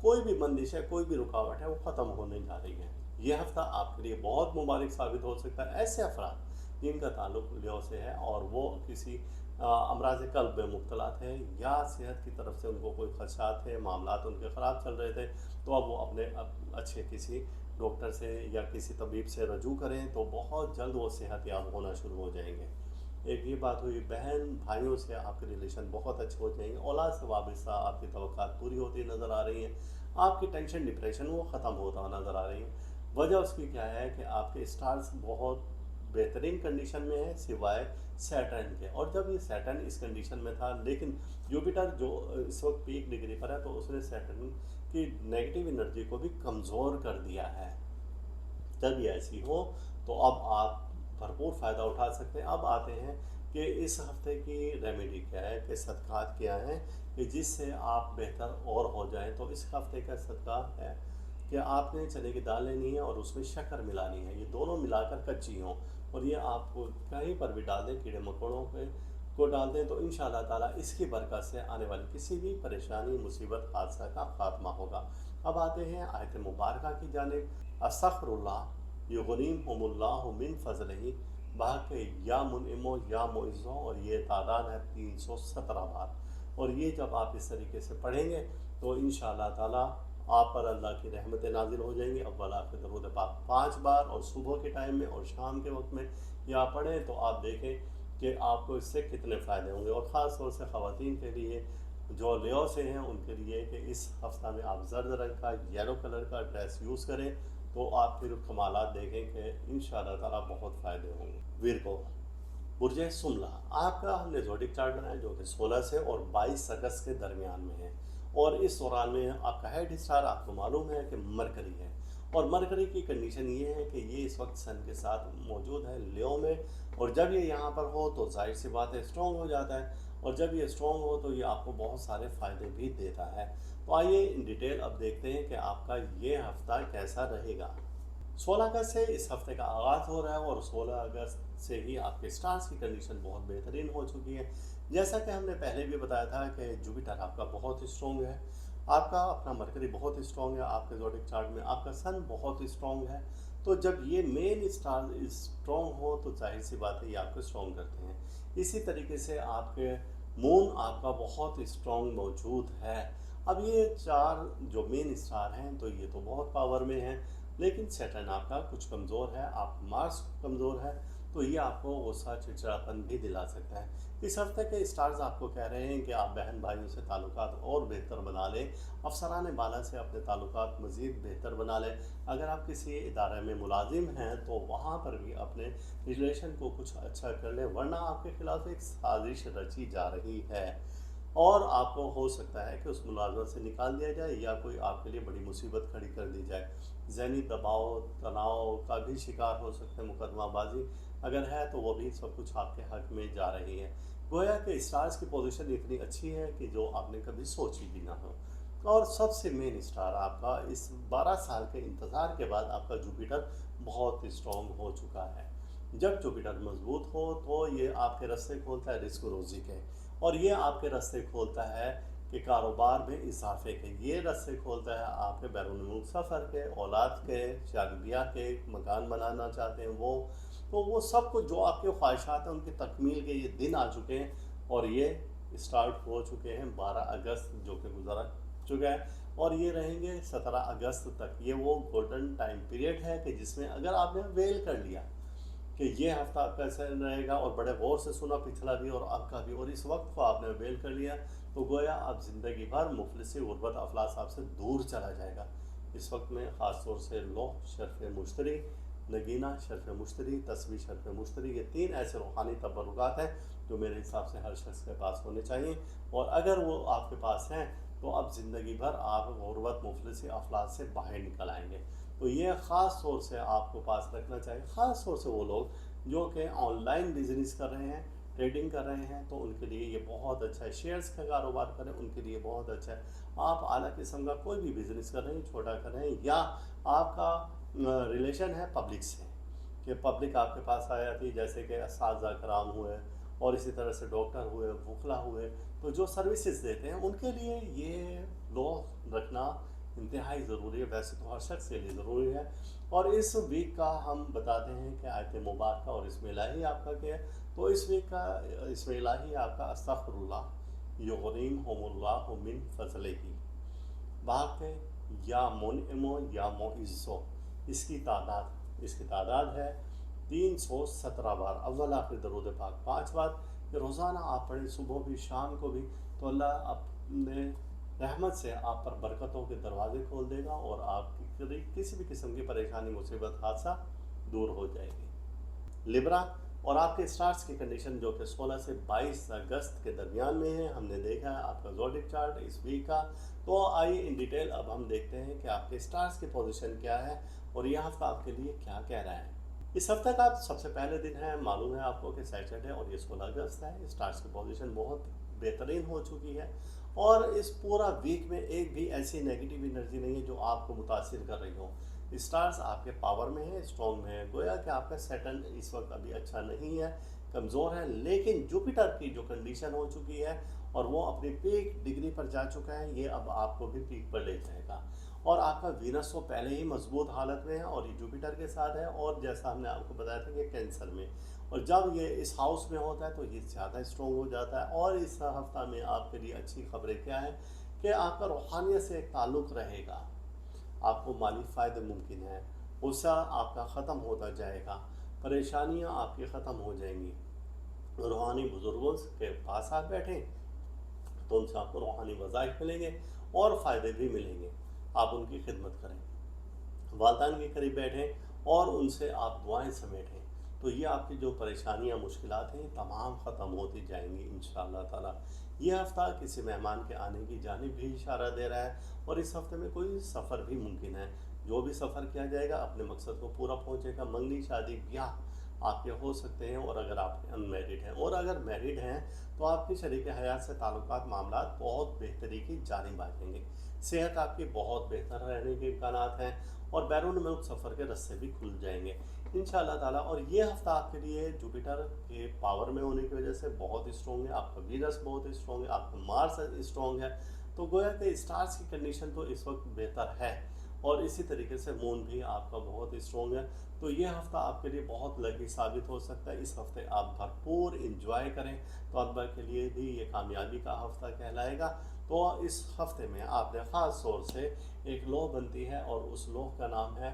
कोई भी बंदिश है, कोई भी रुकावट है, वो ख़त्म होने जा रही है। ये हफ्ता आपके लिए बहुत मुबारक साबित हो सकता है। ऐसे अफराद जिनका ताल्लुक लियो से है और वो किसी अमराज कल्ब में मुब्तला थे या सेहत की तरफ से उनको कोई खदशात थे, मामलात उनके ख़राब चल रहे थे, तो अब वो अपने अच्छे किसी डॉक्टर से या किसी तबीब से रजू करें तो बहुत जल्द वो सेहतयाब होना शुरू हो जाएंगे। एक ये बात हुई, बहन भाइयों से आपके रिलेशन बहुत अच्छे हो जाएंगे। औलाद से वाबस्ता आपकी तवक्कात पूरी होती नज़र आ रही हैं। आपकी टेंशन डिप्रेशन वो ख़त्म होता नज़र आ रही है। वजह उसकी क्या है कि आपके स्टार्स बहुत बेहतरीन कंडीशन में है सिवाय सैटर्न के। और जब ये सैटर्न इस कंडीशन में था, लेकिन जुपिटर जो इस वक्त पीक डिग्री पर है तो उसने सैटर्न की नेगेटिव एनर्जी को भी कमज़ोर कर दिया है। जब ये ऐसी हो तो अब आप भरपूर फ़ायदा उठा सकते हैं। अब आते हैं कि इस हफ्ते की रेमेडी क्या है, कि सदक़ात क्या हैं कि जिससे आप बेहतर और हो जाएं। तो इस हफ्ते का सदका है कि आपने चने की दाल लेनी है और उसमें शक्कर मिलानी है, ये दोनों मिलाकर कच्ची हों और ये आपको कहीं पर भी डाल दें, कीड़े मकोड़ों पे को डाल दें तो इंशाअल्लाह ताला इसकी बरकत से आने वाली किसी भी परेशानी, मुसीबत, हादसा का खात्मा होगा। अब आते हैं आयत मुबारका की जानिब। अस्तग़फिरुल्लाह युग़निमुहुमुल्लाहु मिन फ़ज़लिही, बाक़ी या मुनइमो या मुइज़्ज़ो, और ये तादाद है 317 बार। और ये जब आप इस तरीके से पढ़ेंगे तो इंशाअल्लाह ताला आप पर अल्लाह की रहमतें नाजिल हो जाएंगी। अव्वल आखिर दरूद पाक 5 बार और सुबह के टाइम में और शाम के वक्त में या पढ़ें तो आप देखें कि आपको इससे कितने फ़ायदे होंगे। और ख़ास तौर से ख़वातीन के लिए जो लियो से हैं उनके लिए कि इस हफ्ता में आप जर्द रंग का येलो कलर का ड्रेस यूज़ करें तो आप फिर कमालात देखें कि इंशाअल्लाह ताला बहुत फ़ायदे होंगे। विरगो, बुर्जे सुमला, आपका हमने ज़ोडिक चार्ट बनाया जो कि 16 से और 22 अगस्त के दरमियान में है। और इस दौरान में आपका हेड स्टार आपको मालूम है कि मरकरी है। और मरकरी की कंडीशन ये है कि ये इस वक्त सन के साथ मौजूद है लियो में। और जब ये यहाँ पर हो तो जाहिर सी बात है स्ट्रॉन्ग हो जाता है। और जब ये स्ट्रॉन्ग हो तो ये आपको बहुत सारे फ़ायदे भी देता है। तो आइए इन डिटेल अब देखते हैं कि आपका ये हफ्ता कैसा रहेगा। 16 अगस्त से इस हफ्ते का आगाज़ हो रहा है और 16 अगस्त से ही आपके स्टार्स की कंडीशन बहुत बेहतरीन हो चुकी है। जैसा कि हमने पहले भी बताया था कि जुपिटर आपका बहुत स्ट्रॉन्ग है, आपका अपना मरकरी बहुत स्ट्रॉन्ग है, आपके ज़ोडिक चार्ट में आपका सन बहुत स्ट्रॉन्ग है। तो जब ये मेन स्टार स्ट्रॉन्ग हो तो जाहिर सी बात है ये आपको स्ट्रॉन्ग करते हैं। इसी तरीके से आपके मून आपका बहुत स्ट्रॉन्ग मौजूद है। अब ये चार जो मेन स्टार हैं तो ये तो बहुत पावर में हैं, लेकिन सैटर्न आपका कुछ कमज़ोर है, आप मार्स कमज़ोर है, तो ये आपको गुस्सा चिड़चिड़ापन भी दिला सकता है। इस हफ्ते के स्टार्स आपको कह रहे हैं कि आप बहन भाइयों से ताल्लुकात और बेहतर बना लें, अफसरान बाला से अपने ताल्लुकात मज़ीद बेहतर बना लें। अगर आप किसी इदारे में मुलाजिम हैं तो वहाँ पर भी अपने रिलेशन को कुछ अच्छा कर लें, वरना आपके खिलाफ एक साजिश रची जा रही है और आपको हो सकता है कि उस मुलाजमत से निकाल दिया जाए या कोई आपके लिए बड़ी मुसीबत खड़ी कर दी जाए। ज़हनी दबाव तनाव का भी शिकार हो सकते हैं, मुकदमाबाजी अगर है तो वो भी सब कुछ आपके हक में जा रही है। गोया कि स्टार्स की पोजीशन इतनी अच्छी है कि जो आपने कभी सोची भी ना हो। और सबसे मेन स्टार आपका इस 12 साल के इंतज़ार के बाद आपका जुपिटर बहुत स्ट्रॉन्ग हो चुका है। जब जुपिटर मजबूत हो तो ये आपके रास्ते खोलता है रिस्क रोज़ी के, और ये आपके रास्ते खोलता है कि कारोबार में इजाफे के, ये रास्ते खोलता है आपके बैरून मुल्क सफ़र के, औलाद के, शादी ब्याह के, मकान बनाना चाहते हैं वो, तो वो सब कुछ जो आपके ख्वाहिशात हैं उनकी तकमील के ये दिन आ चुके हैं। और ये स्टार्ट हो चुके हैं 12 अगस्त जो कि गुजरा चुका है, और ये रहेंगे 17 अगस्त तक। ये वो गोल्डन टाइम पीरियड है कि जिसमें अगर आपने वेल कर लिया कि ये हफ्ता आपका ऐसा रहेगा और बड़े गौर से सुना पिछला भी और अब का भी, और इस वक्त को आपने अवेल कर लिया, तो गोया आप ज़िंदगी भर मुफलिसी गुर्बत अफलास आपसे दूर चला जाएगा। इस वक्त में ख़ास तौर से लो शर्फ मुश्तरी, नगीना शर्फ मुश्तरी, तस्वीर शर्फ मुश्तरी, ये तीन ऐसे रूहानी तबरुकात हैं जो मेरे हिसाब से हर शख्स के पास होने चाहिए। और अगर वो आपके पास हैं तो अब ज़िंदगी भर आप गुर्बत मुफलिसी अफलास से बाहर निकल आएंगे। तो ये ख़ास तौर से आपको पास रखना चाहिए, ख़ास तौर से वो लोग जो कि ऑनलाइन बिजनेस कर रहे हैं, ट्रेडिंग कर रहे हैं, तो उनके लिए ये बहुत अच्छा है। शेयर्स का कारोबार करें उनके लिए बहुत अच्छा है। आप आला किस्म का कोई भी बिज़नेस कर रहे हैं, छोटा कर रहे हैं, या आपका रिलेशन है पब्लिक से कि पब्लिक आपके पास आ जाती है, जैसे कि असातिज़ा कराम हुए और इसी तरह से डॉक्टर हुए, वकला हुए, तो जो सर्विसेज देते हैं उनके लिए ये लॉ रखना इंतहाई ज़रूरी है। वैसे तो हर शख्स के लिए ज़रूरी है। और इस वीक का हम बताते हैं कि आयत मुबारक और इसमें इलाही आपका क्या है। तो इस वीक का इसमें इलाही आपका अस्तग़फिरुल्लाह युग़नीम हुमुल्लाहु मिन फ़ज़लिही, वाक़ या मुनइमो या मुइज़्ज़ो, इसकी तादाद है 317 बार। अव्वल आखिर दरूद पाक 5 बार, कि रोज़ाना आप पढ़ें, सुबह भी शाम को भी, तो अल्लाह अपने रहमत से आप पर बरकतों के दरवाज़े खोल देगा और आपकी किसी भी किस्म की परेशानी मुसीबत हादसा दूर हो जाएगी। लिब्रा, और आपके स्टार्स की कंडीशन जो कि 16 से 22 अगस्त के दरमियान में है, हमने देखा है आपका ज़ोडिक चार्ट इस वीक का। तो आइए इन डिटेल अब हम देखते हैं कि आपके स्टार्स की पोजीशन क्या है और यह हफ्ता आपके लिए क्या कह रहा है। इस हफ्ते का सबसे पहले दिन है, मालूम है आपको कि सैटरडे, और ये 16 अगस्त है। स्टार्स की पोजीशन बहुत बेहतरीन हो चुकी है और इस पूरा वीक में एक भी ऐसी नेगेटिव एनर्जी नहीं है जो आपको मुतासिर कर रही हो। स्टार्स आपके पावर में है, स्ट्रॉन्ग में है। गोया कि आपका सैटर्न इस वक्त अभी अच्छा नहीं है, कमज़ोर है, लेकिन जुपिटर की जो कंडीशन हो चुकी है और वो अपनी पीक डिग्री पर जा चुका है, ये अब आपको भी पीक पर ले जाएगा। और आपका वीनस तो पहले ही मजबूत हालत में है और ये जुपिटर के साथ है, और जैसा हमने आपको बताया था कि कैंसर में, और जब ये इस हाउस में होता है तो ये ज़्यादा स्ट्रॉन्ग हो जाता है। और इस हफ्ता में आपके लिए अच्छी खबरें क्या हैं कि आपका रूहानियत से एक ताल्लुक़ रहेगा, आपको माली फ़ायदे मुमकिन है, गुस्सा आपका ख़त्म होता जाएगा, परेशानियां आपकी ख़त्म हो जाएंगी। रूहानी बुज़ुर्गों के पास आप बैठें, तो उनसे आपको रूहानी वज़ाइफ मिलेंगे और फ़ायदे भी मिलेंगे। आप उनकी खिदमत करें, वालदैन के करीब बैठें और उनसे आप दुआएं समेटें, तो ये आपकी जो परेशानियां मुश्किलात हैं तमाम ख़त्म होती जाएंगी इंशाअल्लाह ताला। ये हफ़्ता किसी मेहमान के आने की जानिब भी इशारा दे रहा है और इस हफ़्ते में कोई सफ़र भी मुमकिन है। जो भी सफ़र किया जाएगा अपने मकसद को पूरा पहुँचेगा। मंगनी शादी ब्याह आपके हो सकते हैं, और अगर आप अनमेरिड हैं, और अगर मैरिड हैं तो आपकी शरीक हयात से ताल्लुकात मामलात बहुत बेहतरी की जानिब आएंगे। सेहत आपकी बहुत बेहतर रहने के इम्कानात हैं और बैरून मुल्क सफ़र के रास्ते भी खुल जाएंगे इंशाअल्लाह ताला। और ये हफ़्ता आपके लिए जुपिटर के पावर में होने की वजह से बहुत स्ट्रॉन्ग है, आपका वीनस बहुत स्ट्रॉन्ग है, आपका मार्स स्ट्रॉन्ग है, तो गोया कि स्टार्स की कंडीशन तो इस वक्त बेहतर है, और इसी तरीके से मून भी आपका बहुत स्ट्रॉन्ग है। तो ये हफ़्ता आपके लिए बहुत लकी साबित हो सकता है। इस हफ़्ते आप भरपूर इंजॉय करें, तौबा के लिए भी ये कामयाबी का हफ़्ता कहलाएगा। तो इस हफ़्ते में आपने ख़ास तौर से एक लौह बनती है और उस लौह का नाम है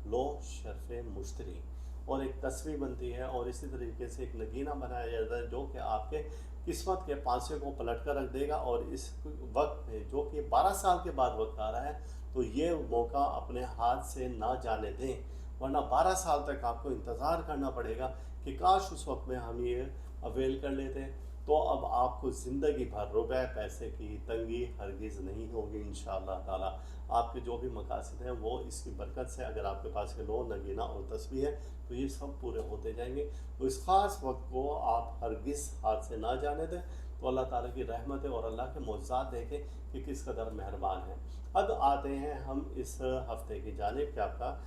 लौह शर्फ़ मुश्तरी, और एक तस्वीर बनती है और इसी तरीके से एक नगीना बनाया जाता है जो कि आपके किस्मत के पांसे को पलट कर रख देगा। और इस वक्त में जो कि 12 साल के बाद वक्त आ रहा है, तो ये मौका अपने हाथ से ना जाने दें, वरना 12 साल तक आपको इंतज़ार करना पड़ेगा कि काश उस वक्त में हम ये अवेल कर लेते। तो अब आपको ज़िंदगी भर रुपए पैसे की तंगी हरगिज़ नहीं होगी इंशाअल्लाह ताला। आपके जो भी मकासद हैं वो इसकी बरकत से, अगर आपके पास ये लो नगीना और तस्बीह है, तो ये सब पूरे होते जाएंगे। तो इस ख़ास वक्त को आप हरगिज़ हाथ से ना जाने दें। तो अल्लाह ताला की रहमत है और अल्लाह के मोज़ात देखें कि किस कदर मेहरबान है। अब आते हैं हम इस हफ़्ते की जानिब कि आपका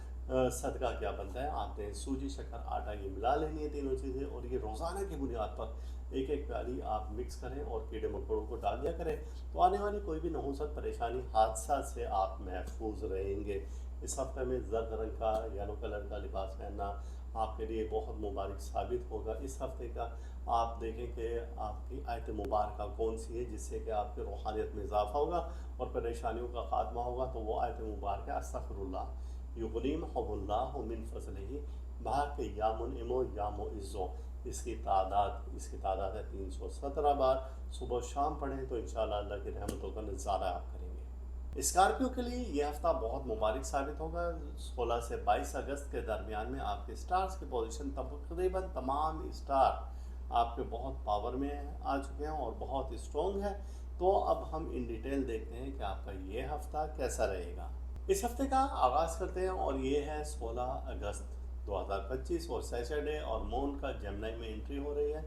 सदका क्या बनता है। आपने सूजी शक्कर आटा ये मिला लेनी है तीनों चीज़ें, और ये रोज़ाना की बुनियाद पर एक एक प्याली आप मिक्स करें और कीड़े मकोड़ों को डाल दिया करें, तो आने वाली कोई भी नहुसत परेशानी हादसा से आप महफूज रहेंगे। इस हफ्ते में जर्द रंग का येलो कलर का लिबास पहनना आपके लिए बहुत मुबारक साबित होगा। इस हफ्ते का आप देखें कि आपकी आयत मुबारक कौन सी है जिससे कि आपकी रूहानियत में इजाफा होगा और परेशानियों का ख़ात्मा होगा। तो वो आयत मुबारक है अस्तग़फिरुल्लाह युग़नीम हुमुल्लाहु मिन फ़ज़लिही भाग के या मुनइमो या मुइज़्ज़ो। इसकी तादाद है 317 बार। सुबह शाम पढ़ें तो इंशाअल्लाह अल्लाह की रहमतों का नज़ारा आप करेंगे। स्कॉर्पियो के लिए ये हफ़्ता बहुत मुबारक साबित होगा। 16 से 22 अगस्त के दरमियान में आपके स्टार्स की पोजीशन तकरीबन तमाम स्टार आपके बहुत पावर में आ चुके हैं और बहुत स्ट्रॉन्ग है। तो अब हम इन डिटेल देखते हैं कि आपका ये हफ़्ता कैसा रहेगा। इस हफ्ते का आगाज़ करते हैं और ये है 16 अगस्त 2025 और सैटरडे, और मून का जेमिनी में एंट्री हो रही है।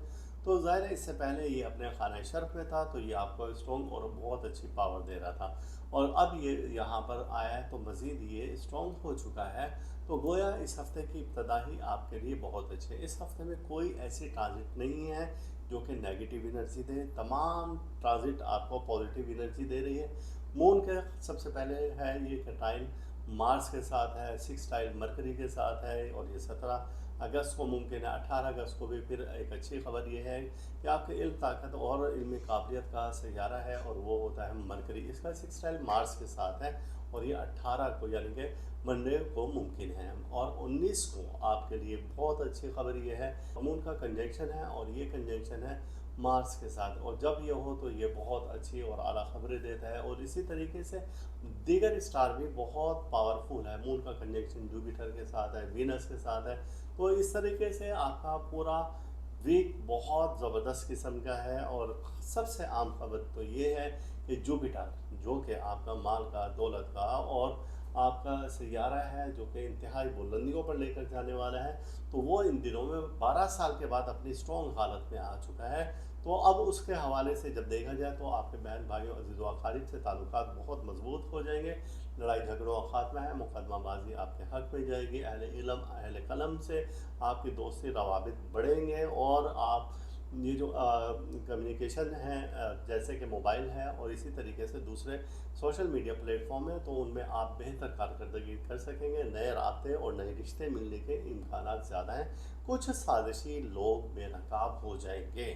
तो ज़ाहिर है इससे पहले ये अपने खाना शर्फ में था, तो ये आपको स्ट्रॉन्ग और बहुत अच्छी पावर दे रहा था, और अब ये यहाँ पर आया है तो मज़ीद ये स्ट्रॉन्ग हो चुका है। तो गोया इस हफ़्ते की इब्तदा ही आपके लिए बहुत अच्छी है। इस हफ़्ते में कोई ऐसी ट्रांजिट नहीं है जो कि नेगेटिव एनर्जी दे, तमाम ट्रांजिट आपको पॉजिटिव एनर्जी दे रही है। मून के सबसे पहले है ये कटाइल मार्स के साथ है, सिक्सटाइल मरकरी के साथ है, और ये 17 अगस्त को मुमकिन है। 18 अगस्त को भी फिर एक अच्छी खबर ये है कि आपके इल्म ताकत और इल्मी काबिलियत का सैयारा है, और वो होता है मरकरी। इसका सिक्सटाइल मार्स के साथ है, और ये 18 को यानी कि मंडे को मुमकिन है। और 19 को आपके लिए बहुत अच्छी खबर ये है, मून का कंजंक्शन है, और ये कंजंक्शन है मार्स के साथ, और जब ये हो तो ये बहुत अच्छी और आला खबरें देता है। और इसी तरीके से दीगर स्टार भी बहुत पावरफुल है। मून का कंजंक्शन जुपिटर के साथ है, वीनस के साथ है। तो इस तरीके से आपका पूरा वीक बहुत ज़बरदस्त किस्म का है। और सबसे आम खबर तो ये है कि जुपिटर जो कि आपका माल का, दौलत का और आपका सैयारा है, जो कि इंतहाई बुलंदियों पर लेकर जाने वाला है, तो वो इन दिनों में 12 साल के बाद अपनी स्ट्रॉन्ग हालत में आ चुका है। तो अब उसके हवाले से जब देखा जाए तो आपके बहन भाइयों अज़ीज़ व अक़ारिब से ताल्लुकात बहुत मजबूत हो जाएंगे। लड़ाई झगड़ों का खात्मा है, मुकदमाबाजी आपके हक़ में जाएगी। अहले इल्म अहले कलम से आपकी दोस्ती रवाबित बढ़ेंगे, और आप ये जो कम्युनिकेशन है जैसे कि मोबाइल है और इसी तरीके से दूसरे सोशल मीडिया प्लेटफॉर्म है, तो उनमें आप बेहतर कारकर्दगी कर सकेंगे। नए रास्ते और नए रिश्ते मिलने के इम्कान ज़्यादा हैं। कुछ साजिशी लोग बेनकाब हो जाएंगे।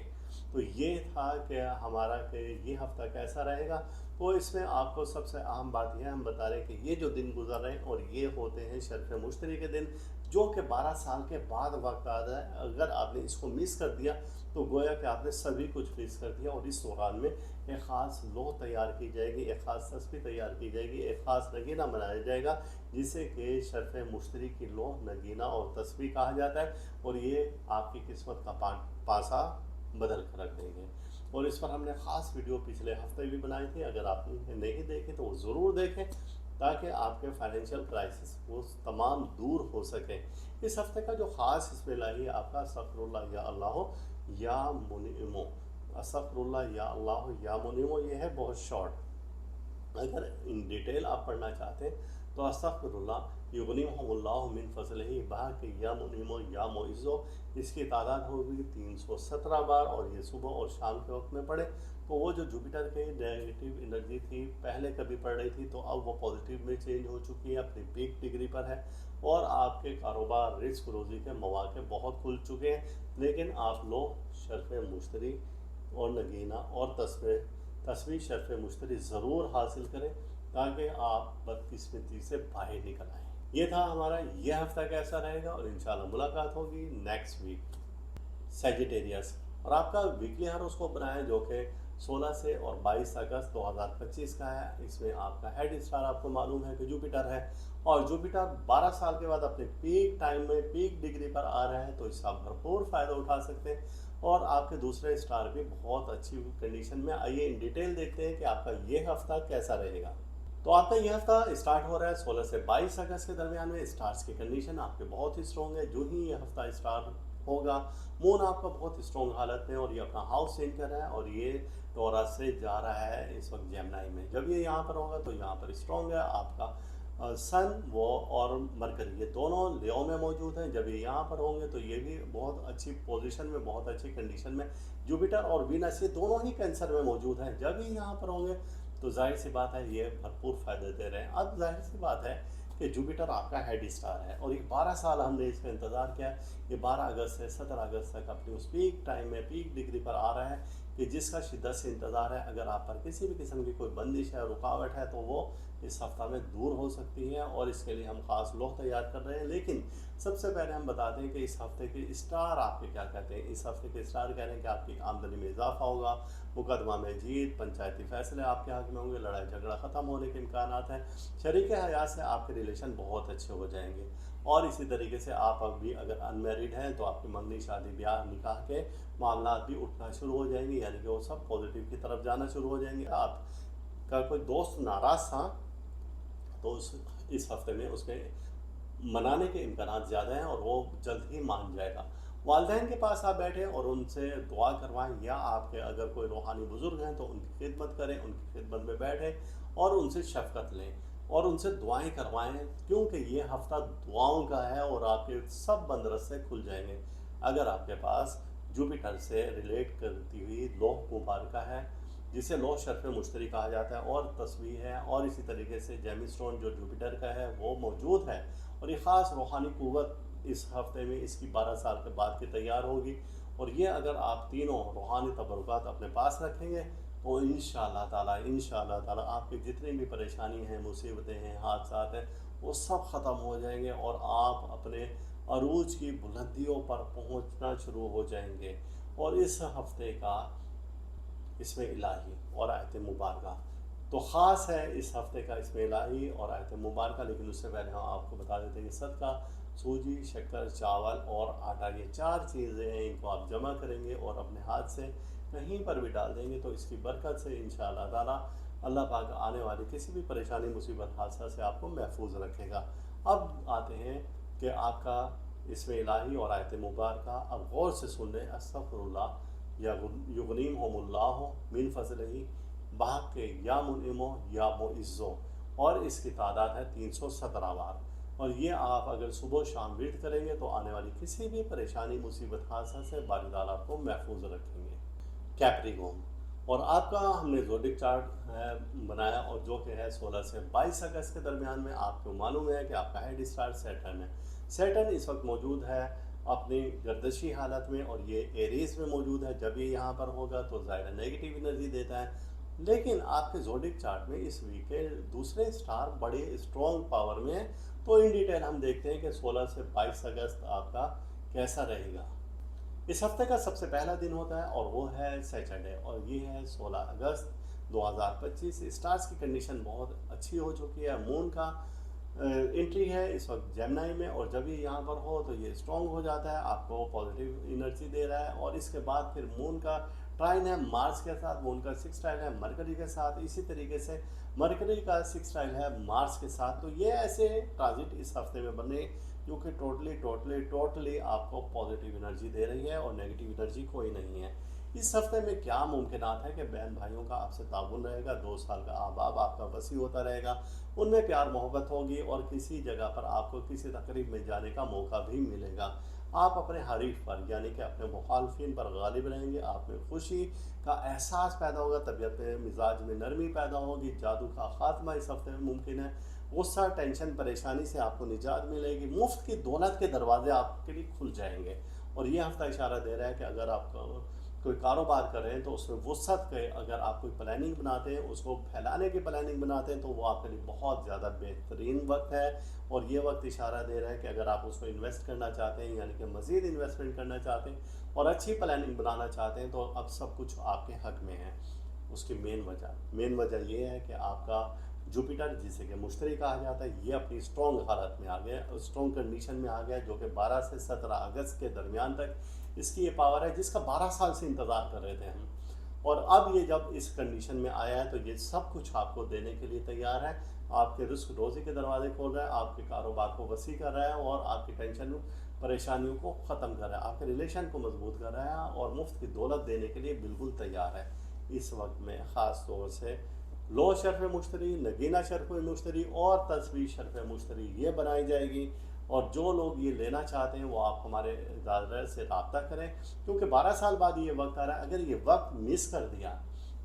तो ये था कि हमारा कि ये हफ़्ता कैसा रहेगा। तो इसमें आपको सबसे अहम बात यह हम बता रहे हैं कि ये जो दिन गुजर रहे हैं और ये होते हैं शर्फ़ मुश्तरी के दिन, जो कि 12 साल के बाद वक्त आ रहा है। अगर आपने इसको मिस कर दिया तो गोया कि आपने सभी कुछ मिस कर दिया। और इस दौरान में एक ख़ास लौह तैयार की जाएगी, एक ख़ास तस्वीर तैयार की जाएगी, एक ख़ास नगीना बनाया जाएगा, जिसे कि शर्फ़ मुश्तरी की लौह, नगीना और तस्वीर कहा जाता है। और ये आपकी किस्मत का पासा बदल कर रख देंगे। और इस पर हमने ख़ास वीडियो पिछले हफ्ते भी बनाई थी। अगर आपने नहीं देखे तो वो ज़रूर देखें, ताकि आपके फाइनेंशियल क्राइसिस वो तमाम दूर हो सके। इस हफ्ते का जो ख़ास इसमें लाही आपका अस्तगफिरुल्लाह या अल्लाह या मुनीमो, अस्तगफिरुल्लाह या अल्लाह या मुनीमो, ये है बहुत शॉर्ट। अगर इन डिटेल आप पढ़ना चाहते हैं तो अस्तगफिरुल्लाह युगनिहुमुल्लाहु मिन फज़लिही बहा के या मुनीमो या मोइज़ो, इसकी तादाद होगी 317 बार। और ये सुबह और शाम के वक्त में पढ़े तो वो जो जुपिटर की नेगेटिव एनर्जी थी पहले कभी पड़ रही थी, तो अब वो पॉजिटिव में चेंज हो चुकी है, अपनी पीक डिग्री पर है। और आपके कारोबार, रिस्क, रोज़ी के मौके बहुत खुल चुके हैं। लेकिन आप लोग शर्फ़ मुश्तरी और नगीना और तस्वीर शर्फ़ मुश्तरी ज़रूर हासिल करें, ताकि आप बदकिस्मती से बाहर निकल आएँ। ये था हमारा ये हफ्ता कैसा रहेगा, और इंशाल्लाह मुलाकात होगी नेक्स्ट वीक। सैजिटेरियस, और आपका वीकली हॉरोस्कोप बनाएं जो कि 16 से और 22 अगस्त 2025 का है। इसमें आपका हेड स्टार आपको मालूम है कि जुपिटर है, और जुपिटर 12 साल के बाद अपने पीक टाइम में पीक डिग्री पर आ रहा है, तो इसका भरपूर फ़ायदा उठा सकते हैं। और आपके दूसरे स्टार भी बहुत अच्छी कंडीशन में। आइए इन डिटेल देखते हैं कि आपका ये हफ्ता कैसा रहेगा। तो आपका ये हफ्ता स्टार्ट हो रहा है 16 से 22 अगस्त के दरमियान में। स्टार्स की कंडीशन आपके बहुत ही स्ट्रॉन्ग है। जो ही ये हफ्ता स्टार्ट होगा, मून आपका बहुत स्ट्रॉन्ग हालत में, और ये अपना हाउस चेंज कर रहा है, और ये टॉरस से जा रहा है इस वक्त जेमिनी में। जब ये यहाँ पर होगा तो यहाँ पर स्ट्रॉन्ग है आपका सन वो और मरकरी, ये दोनों लियो में मौजूद हैं। जब ये यहाँ पर होंगे तो ये भी बहुत अच्छी पोजीशन में, बहुत अच्छी कंडीशन में। जुपिटर और वीनस ये दोनों ही कैंसर में मौजूद हैं। जब ये यहाँ पर होंगे तो जाहिर सी बात है ये भरपूर फ़ायदे दे रहे हैं। अब जाहिर सी बात है कि जुपिटर आपका हेड स्टार है, और ये 12 साल हमने इसका इंतज़ार किया। ये 12 अगस्त से 17 अगस्त तक अपनी उस पीक टाइम में पीक डिग्री पर आ रहा है, कि जिसका शिद्दत से इंतज़ार है। अगर आप पर किसी भी किस्म की कोई बंदिश है, रुकावट है, तो वो इस हफ्ता में दूर हो सकती है, और इसके लिए हम ख़ास लौह तैयार कर रहे हैं। लेकिन सबसे पहले हम बता दें कि इस हफ्ते के स्टार आपके क्या कहते हैं। इस हफ्ते के स्टार कह रहे हैं कि आपकी आमदनी में इजाफा होगा, मुकदमा में जीत, पंचायती फैसले आपके हक में होंगे, लड़ाई झगड़ा ख़त्म होने के इम्कानात हैं, शरीक हयात से आपके रिलेशन बहुत अच्छे हो जाएंगे। और इसी तरीके से आप अभी अगर अनमेरिड हैं तो आपकी मंगनी, शादी, ब्याह, निकाह के मामला भी उठना शुरू हो जाएंगे, यानी कि वो सब पॉजिटिव की तरफ जाना शुरू हो जाएंगे। आपका कोई दोस्त नाराज़ था तो इस हफ्ते में उसके मनाने के इम्कान ज़्यादा हैं, और वो जल्द ही मान जाएगा। वालिदैन के पास आप बैठें और उनसे दुआ करवाएं, या आपके अगर कोई रूहानी बुज़ुर्ग हैं तो उनकी खिदमत करें, उनकी खिदमत में बैठें और उनसे शफ़क़त लें और उनसे दुआएं करवाएं, क्योंकि ये हफ़्ता दुआओं का है, और आपके सब बंद रास्ते खुल जाएंगे। अगर आपके पास जुपिटर से रिलेट करती हुई लौह मुबारका है, जिसे लौह शर्फ़ मुश्तरी कहा जाता है, और तस्वीर है, और इसी तरीके से जेमिस्टोन जो जुपिटर का है वो मौजूद है, और ये ख़ास रूहानी क़ुव्वत इस हफ्ते में इसकी 12 साल के बाद की तैयार होगी। और ये अगर आप तीनों रूहानी तबरुकात अपने पास रखेंगे तो इंशाअल्लाह ताला आपकी जितनी भी परेशानी हैं, मुसीबतें हैं, हादसात हैं, वो सब ख़त्म हो जाएंगे, और आप अपने अरूज की बुलंदियों पर पहुंचना शुरू हो जाएंगे। और इस हफ्ते का इसमें इलाही और आयत मुबारका तो ख़ास है इस हफ्ते का, इसमें इलाही और आयत मुबारका। लेकिन उससे पहले हम आपको बता देते हैं कि सदका सूजी, शक्कर, चावल और आटा, ये 4 चीज़ें हैं। इनको आप जमा करेंगे और अपने हाथ से कहीं पर भी डाल देंगे तो इसकी बरकत से इंशाअल्लाह ताला अल्लाह पाक आने वाली किसी भी परेशानी, मुसीबत, हादसा से आपको महफूज रखेगा। अब आते हैं कि आपका इसमें इलाही और आयत मुबारका अब गौर से सुन लें। अस्तगफिरुल्लाह या युगनीमुहुमुल्लाहु मिन फज़लिही बहा के या मुनइमो या मुइज़्ज़ो, और इसकी तादाद है 317 बार। और ये आप अगर सुबह शाम विर्द करेंगे तो आने वाली किसी भी परेशानी, मुसीबत, हादसा से बारी ताला आपको महफूज रखेंगे। कैप्रिकॉर्न, और आपका हमने ज़ोडिक चार्ट बनाया, और जो कि है 16 से 22 अगस्त के दरमियान में। आपको मालूम है कि आपका हेड स्टार सैटर्न है। सैटर्न इस वक्त मौजूद है अपनी गर्दशी हालत में, और ये एरीज में मौजूद है। जब ये यहाँ पर होगा तो ज़ाहिर नेगेटिव एनर्जी देता है। लेकिन आपके ज़ोडिक चार्ट में इस वीक के दूसरे स्टार बड़े स्ट्रॉन्ग पावर में हैं, तो इन डिटेल हम देखते हैं कि 16 से 22 अगस्त आपका कैसा रहेगा। इस हफ्ते का सबसे पहला दिन होता है और वो है सैटरडे, और ये है 16 अगस्त 2025। स्टार्स की कंडीशन बहुत अच्छी हो चुकी है। मून का एंट्री है इस वक्त जेमिनी में, और जब ये यहाँ पर हो तो ये स्ट्रॉन्ग हो जाता है, आपको पॉजिटिव एनर्जी दे रहा है। और इसके बाद फिर मून का ट्राइन है मार्स के साथ, मून का सिक्स ट्राइन है मरकरी के साथ, इसी तरीके से मरकरी का सिक्स ट्राइन है मार्स के साथ। तो ये ऐसे ट्रांजिट इस हफ्ते में बने जो कि टोटली आपको पॉजिटिव एनर्जी दे रही है और नेगेटिव एनर्जी कोई नहीं है। इस हफ्ते में क्या मुमकिनात है कि बहन भाइयों का आपसे ताउन रहेगा, 2 साल का अहबाब आपका वसी होता रहेगा, उनमें प्यार मोहब्बत होगी और किसी जगह पर आपको किसी तकरीब में जाने का मौका भी मिलेगा। आप अपने हरीफ पर यानी कि अपने मुखालफिन पर गालिब रहेंगे, आप में खुशी का एहसास पैदा होगा, तबीयत में मिजाज में नरमी पैदा होगी, जादू का खात्मा इस हफ्ते में मुमकिन है। गुस्सा टेंशन परेशानी से आपको निजात मिलेगी, मुफ्त की दौलत के दरवाजे आपके लिए खुल जाएंगे। और ये हफ्ता इशारा दे रहा है कि अगर आप कोई कारोबार कर रहे हैं तो उसमें वसअत के, अगर आप कोई प्लानिंग बनाते हैं, उसको फैलाने की प्लानिंग बनाते हैं, तो वो आपके लिए बहुत ज़्यादा बेहतरीन वक्त है। और ये वक्त इशारा दे रहा है कि अगर आप उसको इन्वेस्ट करना चाहते हैं, यानी कि मज़ीद इन्वेस्टमेंट करना चाहते हैं और अच्छी प्लानिंग बनाना चाहते हैं, तो अब सब कुछ आपके हक में है। उसकी मेन वजह ये है कि आपका जुपिटर, जिसे कि मुश्तरी कहा जाता है, ये अपनी स्ट्रॉन्ग हालत में आ गया, स्ट्रॉन्ग कंडीशन में आ गया, जो कि 12 से 17 अगस्त के दरमियान तक इसकी ये पावर है, जिसका 12 साल से इंतज़ार कर रहे थे हम। और अब ये जब इस कंडीशन में आया है तो ये सब कुछ आपको देने के लिए तैयार है। आपके रिस्क रोज़ी के दरवाजे खोल रहा है, आपके कारोबार को वसी कर रहा है और आपकी टेंशन परेशानियों को ख़त्म कर रहा है, आपके रिलेशन को मजबूत कर रहा है और मुफ्त की दौलत देने के लिए बिल्कुल तैयार है। इस वक्त में ख़ास तौर से लो शर्फ मुश्तरी, नगीना शर्फ मुश्तरी और तस्वीर शर्फ मुश्तरी ये बनाई जाएगी। और जो लोग ये लेना चाहते हैं वो आप हमारे इदारे से रब्ता करें, क्योंकि 12 साल बाद ये वक्त आ रहा है। अगर ये वक्त मिस कर दिया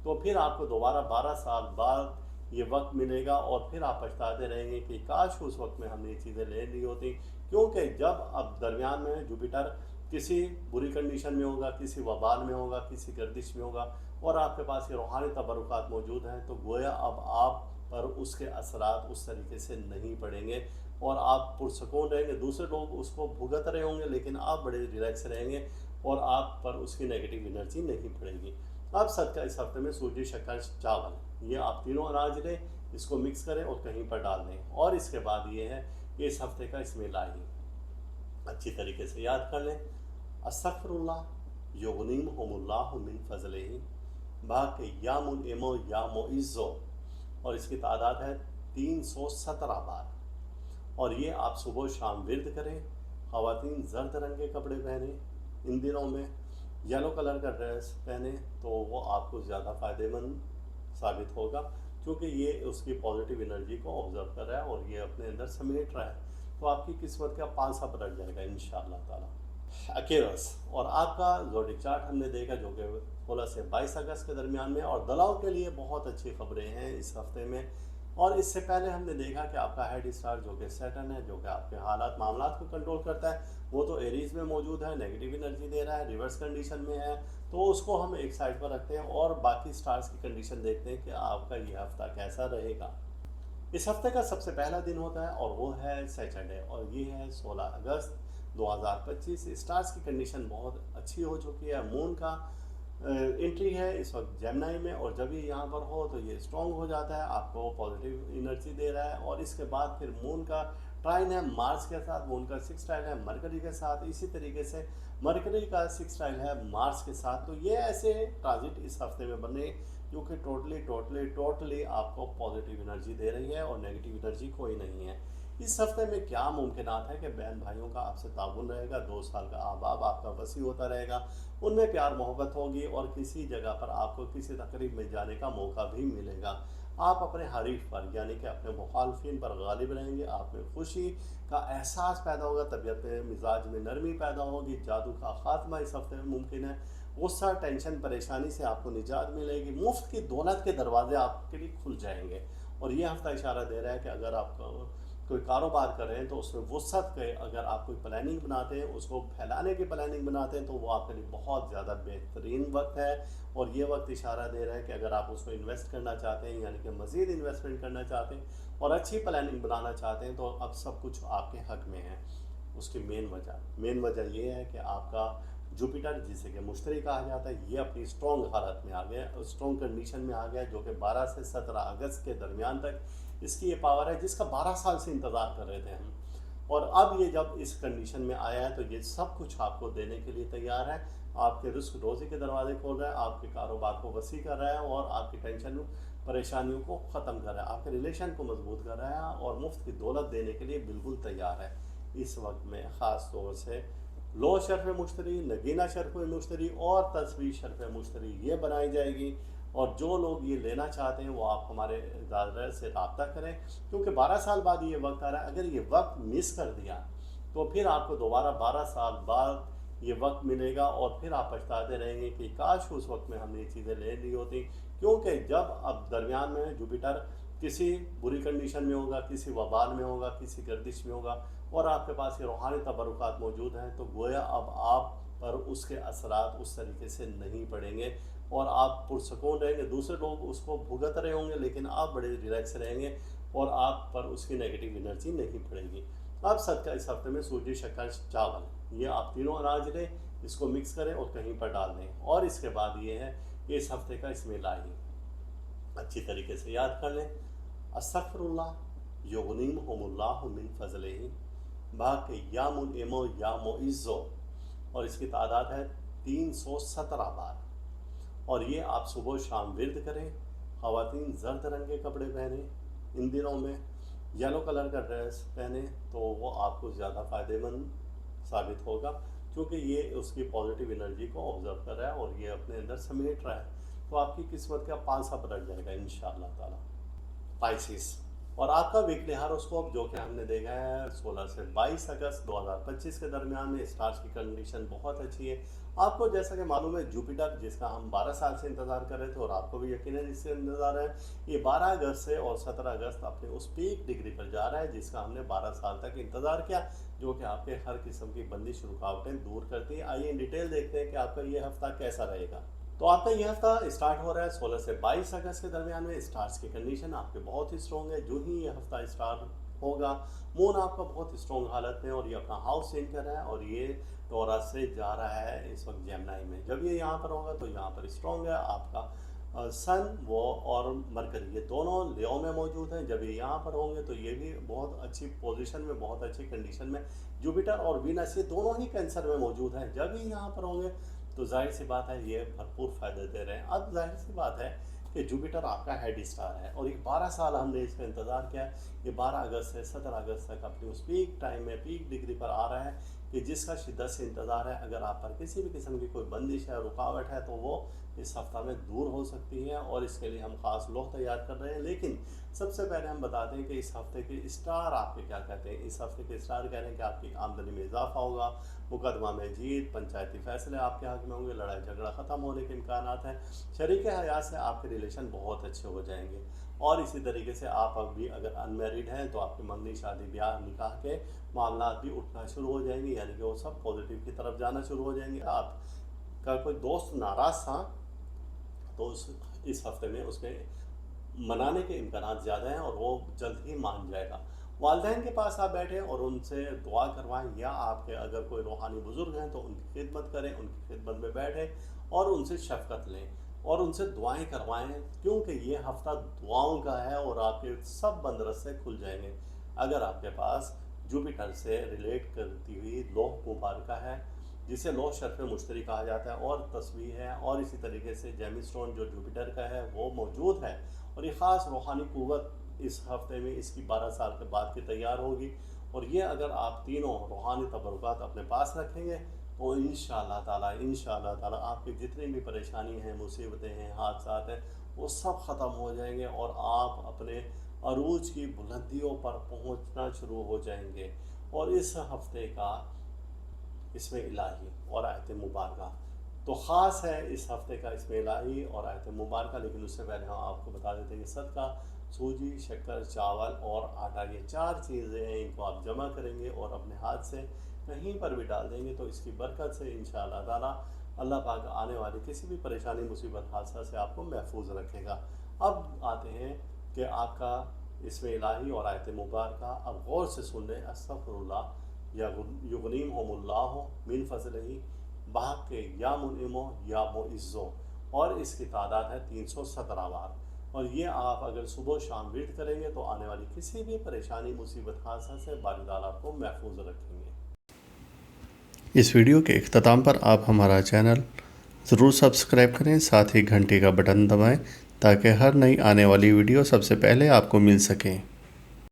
तो फिर आपको दोबारा 12 साल बाद ये वक्त मिलेगा और फिर आप पछताते रहेंगे कि काश उस वक्त में हमने ये चीज़ें ले ली होती। क्योंकि जब अब दरमियान में जुपिटर किसी बुरी कंडीशन में होगा, किसी वबाल में होगा, किसी गर्दिश में होगा और आपके पास ये रूहानी तबरुकात मौजूद हैं, तो गोया अब आप पर उसके असरात उस तरीके से नहीं पड़ेंगे और आप पुरसकून रहेंगे। दूसरे लोग उसको भुगत रहे होंगे लेकिन आप बड़े रिलैक्स रहेंगे और आप पर उसकी नेगेटिव एनर्जी नहीं पड़ेगी। आप सबका इस हफ्ते में सूजी, शक्कर, चावल, ये आप तीनों अनाज लें, इसको मिक्स करें और कहीं पर डाल दें। और इसके बाद ये है कि इस हफ्ते का इसमें लाही अच्छी तरीके से याद कर लें। अस्तगफिरुल्लाह युगनिहुमुल्लाहु मिन फज़लिही बाक़ी यामुन एमो यामो इज़्ज़ो, और इसकी तादाद है 317 बार। और ये आप सुबह शाम विर्द करें। ख़वातीन जर्द रंग के कपड़े पहने, इन दिनों में येलो कलर का ड्रेस पहने तो वो आपको ज़्यादा फ़ायदेमंद साबित होगा, क्योंकि ये उसकी पॉजिटिव एनर्जी को ऑब्जर्व कर रहा है और ये अपने अंदर समेट रहा है। तो आपकी किस्मत का पांसा पलट जाएगा इंशाअल्लाह ताला। अकेरस और आपका ज़ोडिक चार्ट हमने देखा जो कि 16 से 22 अगस्त के दरमियान में, और दलाव के लिए बहुत अच्छी खबरें हैं इस हफ्ते में। और इससे पहले हमने देखा कि आपका हेड स्टार जो कि सैटर्न है, जो कि आपके हालात मामलात को कंट्रोल करता है, वो तो एरीज में मौजूद है, नेगेटिव एनर्जी दे रहा है, रिवर्स कंडीशन में है, तो उसको हम एक साइड पर रखते हैं और बाकी स्टार्स की कंडीशन देखते हैं कि आपका ये हफ्ता कैसा रहेगा। इस हफ्ते का सबसे पहला दिन होता है और वो है सैटरडे, और ये है 16 अगस्त 2025। स्टार्स की कंडीशन बहुत अच्छी हो चुकी है। मून का एंट्री है इस वक्त जेमिनी में, और जब ये यहाँ पर हो तो ये स्ट्रॉन्ग हो जाता है, आपको पॉजिटिव एनर्जी दे रहा है। और इसके बाद फिर मून का ट्राइन है मार्स के साथ, मून का सिक्स ट्राइन है मरकरी के साथ, इसी तरीके से मरकरी का सिक्स ट्राइन है मार्स के साथ। तो ये ऐसे ट्रांजिट इस हफ्ते में बने जो कि टोटली आपको पॉजिटिव एनर्जी दे रही है और नेगेटिव एनर्जी कोई नहीं है। इस हफ्ते में क्या मुमकिनात है कि बहन भाइयों का आपसे ताउन रहेगा, 2 साल का अहबाब आपका वसी होता रहेगा, उनमें प्यार मोहब्बत होगी और किसी जगह पर आपको किसी तकरीब में जाने का मौका भी मिलेगा। आप अपने हरीफ पर यानी कि अपने मुखालफिन पर गालिब रहेंगे, आप में खुशी का एहसास पैदा होगा, तबीयत में मिजाज में नरमी पैदा होगी, जादू का खात्मा इस हफ्ते में मुमकिन है। गुस्सा टेंशन परेशानी से आपको निजात मिलेगी, मुफ्त की दौलत के दरवाजे आपके लिए खुल जाएंगे। और ये हफ्ता इशारा दे रहा है कि अगर आप कोई कारोबार कर रहे हैं तो उसमें वुसअत के अगर आप कोई प्लानिंग बनाते हैं, उसको फैलाने की प्लानिंग बनाते हैं, तो वो आपके लिए बहुत ज़्यादा बेहतरीन वक्त है। और ये वक्त इशारा दे रहा है कि अगर आप उसको इन्वेस्ट करना चाहते हैं, यानी कि मज़ीद इन्वेस्टमेंट करना चाहते हैं और अच्छी प्लानिंग बनाना चाहते हैं, तो अब सब कुछ आपके हक में है। उसकी मेन वजह ये है कि आपका जुपिटर, जिसे कि मुश्तरी कहा जाता है, ये अपनी स्ट्रॉन्ग हालत में आ गया, स्ट्रॉन्ग कंडीशन में आ गया, जो कि 12 से 17 अगस्त के दरमियान तक इसकी ये पावर है, जिसका 12 साल से इंतज़ार कर रहे थे हम। और अब ये जब इस कंडीशन में आया है, तो ये सब कुछ आपको देने के लिए तैयार है। आपके रिस्क रोज़ी के दरवाजे खोल रहा है, आपके कारोबार को वसी कर रहा है और आपकी टेंशन परेशानियों को ख़त्म कर रहा है, आपके रिलेशन को मजबूत कर रहा है और मुफ्त की दौलत देने के लिए बिल्कुल तैयार है। इस वक्त में ख़ास तौर से लो शर्फ़ मुश्तरी, नगीना शर्फ़ मुश्तरी और तस्वीर शर्फ़ मुश्तरी ये बनाई जाएगी। और जो लोग ये लेना चाहते हैं वो आप हमारे इदारे से रब्ता करें, क्योंकि 12 साल बाद ये वक्त आ रहा है। अगर ये वक्त मिस कर दिया तो फिर आपको दोबारा 12 साल बाद ये वक्त मिलेगा और फिर आप पछताते रहेंगे कि काश उस वक्त में हमने ये चीज़ें ले ली होती। क्योंकि जब अब दरमियान में जुपिटर किसी बुरी कंडीशन में होगा, किसी वबाल में होगा, किसी गर्दिश में होगा और आपके पास ये रूहानी तबरुकात मौजूद हैं, तो गोया अब आप पर उसके असरात उस तरीके से नहीं पड़ेंगे और आप पुरसकून रहेंगे। दूसरे लोग उसको भुगत रहे होंगे लेकिन आप बड़े रिलैक्स रहेंगे और आप पर उसकी नेगेटिव एनर्जी नहीं पड़ेगी। आप सदका इस हफ्ते में सूजी, शक्कर, चावल, ये आप तीनों अनाज लें, इसको मिक्स करें और कहीं पर डाल दें। और इसके बाद ये है कि इस हफ्ते का इसमें इलाही अच्छी तरीके से याद कर लें। अस्तगफिरुल्लाह युगनिमुहुमुल्लाहु मिन फज़लिही बाक़ी या मुनइमो या मुइज़्ज़ो, और इसकी तादाद है 317 बार। और ये आप सुबह शाम विर्द करें। ख़वातीन ज़र्द रंग के कपड़े पहनें, इन दिनों में येलो कलर का ड्रेस पहने तो वो आपको ज़्यादा फ़ायदेमंद साबित होगा, क्योंकि ये उसकी पॉजिटिव एनर्जी को ऑब्ज़र्व कर रहा है और ये अपने अंदर समेट रहा है। तो आपकी किस्मत का पांसा पलट जाएगा इंशाअल्लाह ताला। पाइसिस, और आपका वीकली हारोस्कोप जो कि हमने देखा है 16 से 22 अगस्त 2025 के दरमियान में, स्टार्स की कंडीशन बहुत अच्छी है। आपको जैसा कि मालूम है जुपिटर, जिसका हम 12 साल से इंतज़ार कर रहे थे और आपको भी यकीनन इससे इंतज़ार है, ये 12 अगस्त से और 17 अगस्त अपने उस पीक डिग्री पर जा रहा है जिसका हमने 12 साल तक इंतज़ार किया, जो कि आपके हर किस्म की बंदिश रुकावटें दूर करती है। आइए इन डिटेल देखते हैं कि आपका ये हफ्ता कैसा रहेगा। तो आपका यह हफ्ता स्टार्ट हो रहा है 16 से 22 अगस्त के दरमियान में। स्टार्स की कंडीशन आपके बहुत ही स्ट्रॉन्ग है। जो ही ये हफ्ता स्टार्ट होगा, मून आपका बहुत स्ट्रॉन्ग हालत में और ये अपना हाउस चेंज कर रहा है और ये टॉरस से जा रहा है इस वक्त जेमिनी में। जब ये यहाँ पर होगा तो यहाँ पर स्ट्रॉन्ग है आपका सन वो और मरकरी, ये दोनों लियो में मौजूद हैं। जब ये यहाँ पर होंगे तो ये भी बहुत अच्छी पोजीशन में, बहुत अच्छी कंडीशन में। जुपिटर और वीनस ये दोनों ही कैंसर में मौजूद हैं। जब ये यहाँ पर होंगे तो जाहिर सी बात है ये भरपूर फ़ायदे दे रहे हैं। अब जाहिर सी बात है कि जुपिटर आपका हेड स्टार है और ये 12 साल हमने इसका इंतज़ार किया। ये 12 अगस्त से 17 अगस्त तक अपनी उस पीक टाइम में, पीक डिग्री पर आ रहा है कि जिसका शिद्दत से इंतज़ार है। अगर आप पर किसी भी किस्म की कोई बंदिश है, रुकावट है, तो वो इस हफ्ता में दूर हो सकती है और इसके लिए हम ख़ास लोग तैयार कर रहे हैं। लेकिन सबसे पहले हम बताते हैं कि इस हफ्ते के स्टार आपके क्या कहते हैं। इस हफ्ते के स्टार कह रहे हैं कि आपकी आमदनी में इजाफा होगा, मुकदमा में जीत, पंचायती फैसले आपके हक में होंगे, लड़ाई झगड़ा ख़त्म होने के इम्कानात हैं, शरीक हयात से आपके रिलेशन बहुत अच्छे हो जाएंगे। और इसी तरीके से आप अभी अगर अनमेरिड हैं तो आपकी मंगनी, शादी, ब्याह, निकाह के मामला भी उठना शुरू हो जाएंगे, यानी कि वो सब पॉजिटिव की तरफ जाना शुरू हो जाएंगे। आपका कोई दोस्त नाराज़ था तो इस हफ्ते में उसमें मनाने के इम्कानात ज़्यादा हैं और वो जल्द ही मान जाएगा। वालिदैन के पास आप बैठें और उनसे दुआ करवाएं, या आपके अगर कोई रूहानी बुज़ुर्ग हैं तो उनकी खिदमत करें, उनकी खिदमत में बैठें और उनसे शफ़क़त लें और उनसे दुआएं करवाएं, क्योंकि ये हफ़्ता दुआओं का है और आपके सब बंद रास्ते खुल जाएंगे। अगर आपके पास जुपिटर से रिलेट करती हुई लौह मुबारका है, जिसे लौह शर्फ़ मुश्तरी कहा जाता है, और तस्वीर है, और इसी तरीके से जेमी स्टोन जो जुपिटर का है वो मौजूद है, और ये ख़ास रूहानी क़ुव्वत इस हफ्ते में इसकी 12 साल के बाद की तैयार होगी। और ये अगर आप तीनों रूहानी तबरुकात अपने पास रखेंगे तो इंशाअल्लाह ताला आपकी जितनी भी परेशानी हैं, मुसीबतें हैं, हादसात हैं, वो सब ख़त्म हो जाएंगे और आप अपने अरूज की बुलंदियों पर पहुंचना शुरू हो जाएंगे। और इस हफ्ते का इसमें इलाही और आयत मुबारका तो ख़ास है, इस हफ्ते का इसमें इलाही और आयत मुबारका। लेकिन उससे पहले हम आपको बता देते हैं कि सदका सूजी, शक्कर, चावल और आटा, ये 4 चीज़ें हैं। इनको आप जमा करेंगे और अपने हाथ से कहीं पर भी डाल देंगे तो इसकी बरकत से इंशाअल्लाह ताला अल्लाह पाक आने वाली किसी भी परेशानी, मुसीबत, हादसा से आपको महफूज रखेगा। अब आते हैं कि आपका इसमें इलाही और आयत मुबारका अब गौर से सुन लें। अस्तग़फिरुल्लाह या युग़नीहुमुल्लाहु मिन फ़ज़लिही बाक के या मुनइमो या मुइज़्ज़ो, और इसकी तादाद है 317 बार। और ये आप अगर सुबह शाम रीड करेंगे तो आने वाली किसी भी परेशानी, मुसीबत, हादसा से बारी ताला आपको महफूज रखेंगे। इस वीडियो के इख्तिताम पर आप हमारा चैनल ज़रूर सब्सक्राइब करें, साथ ही घंटी का बटन दबाएं ताकि हर नई आने वाली वीडियो सबसे पहले आपको मिल सके।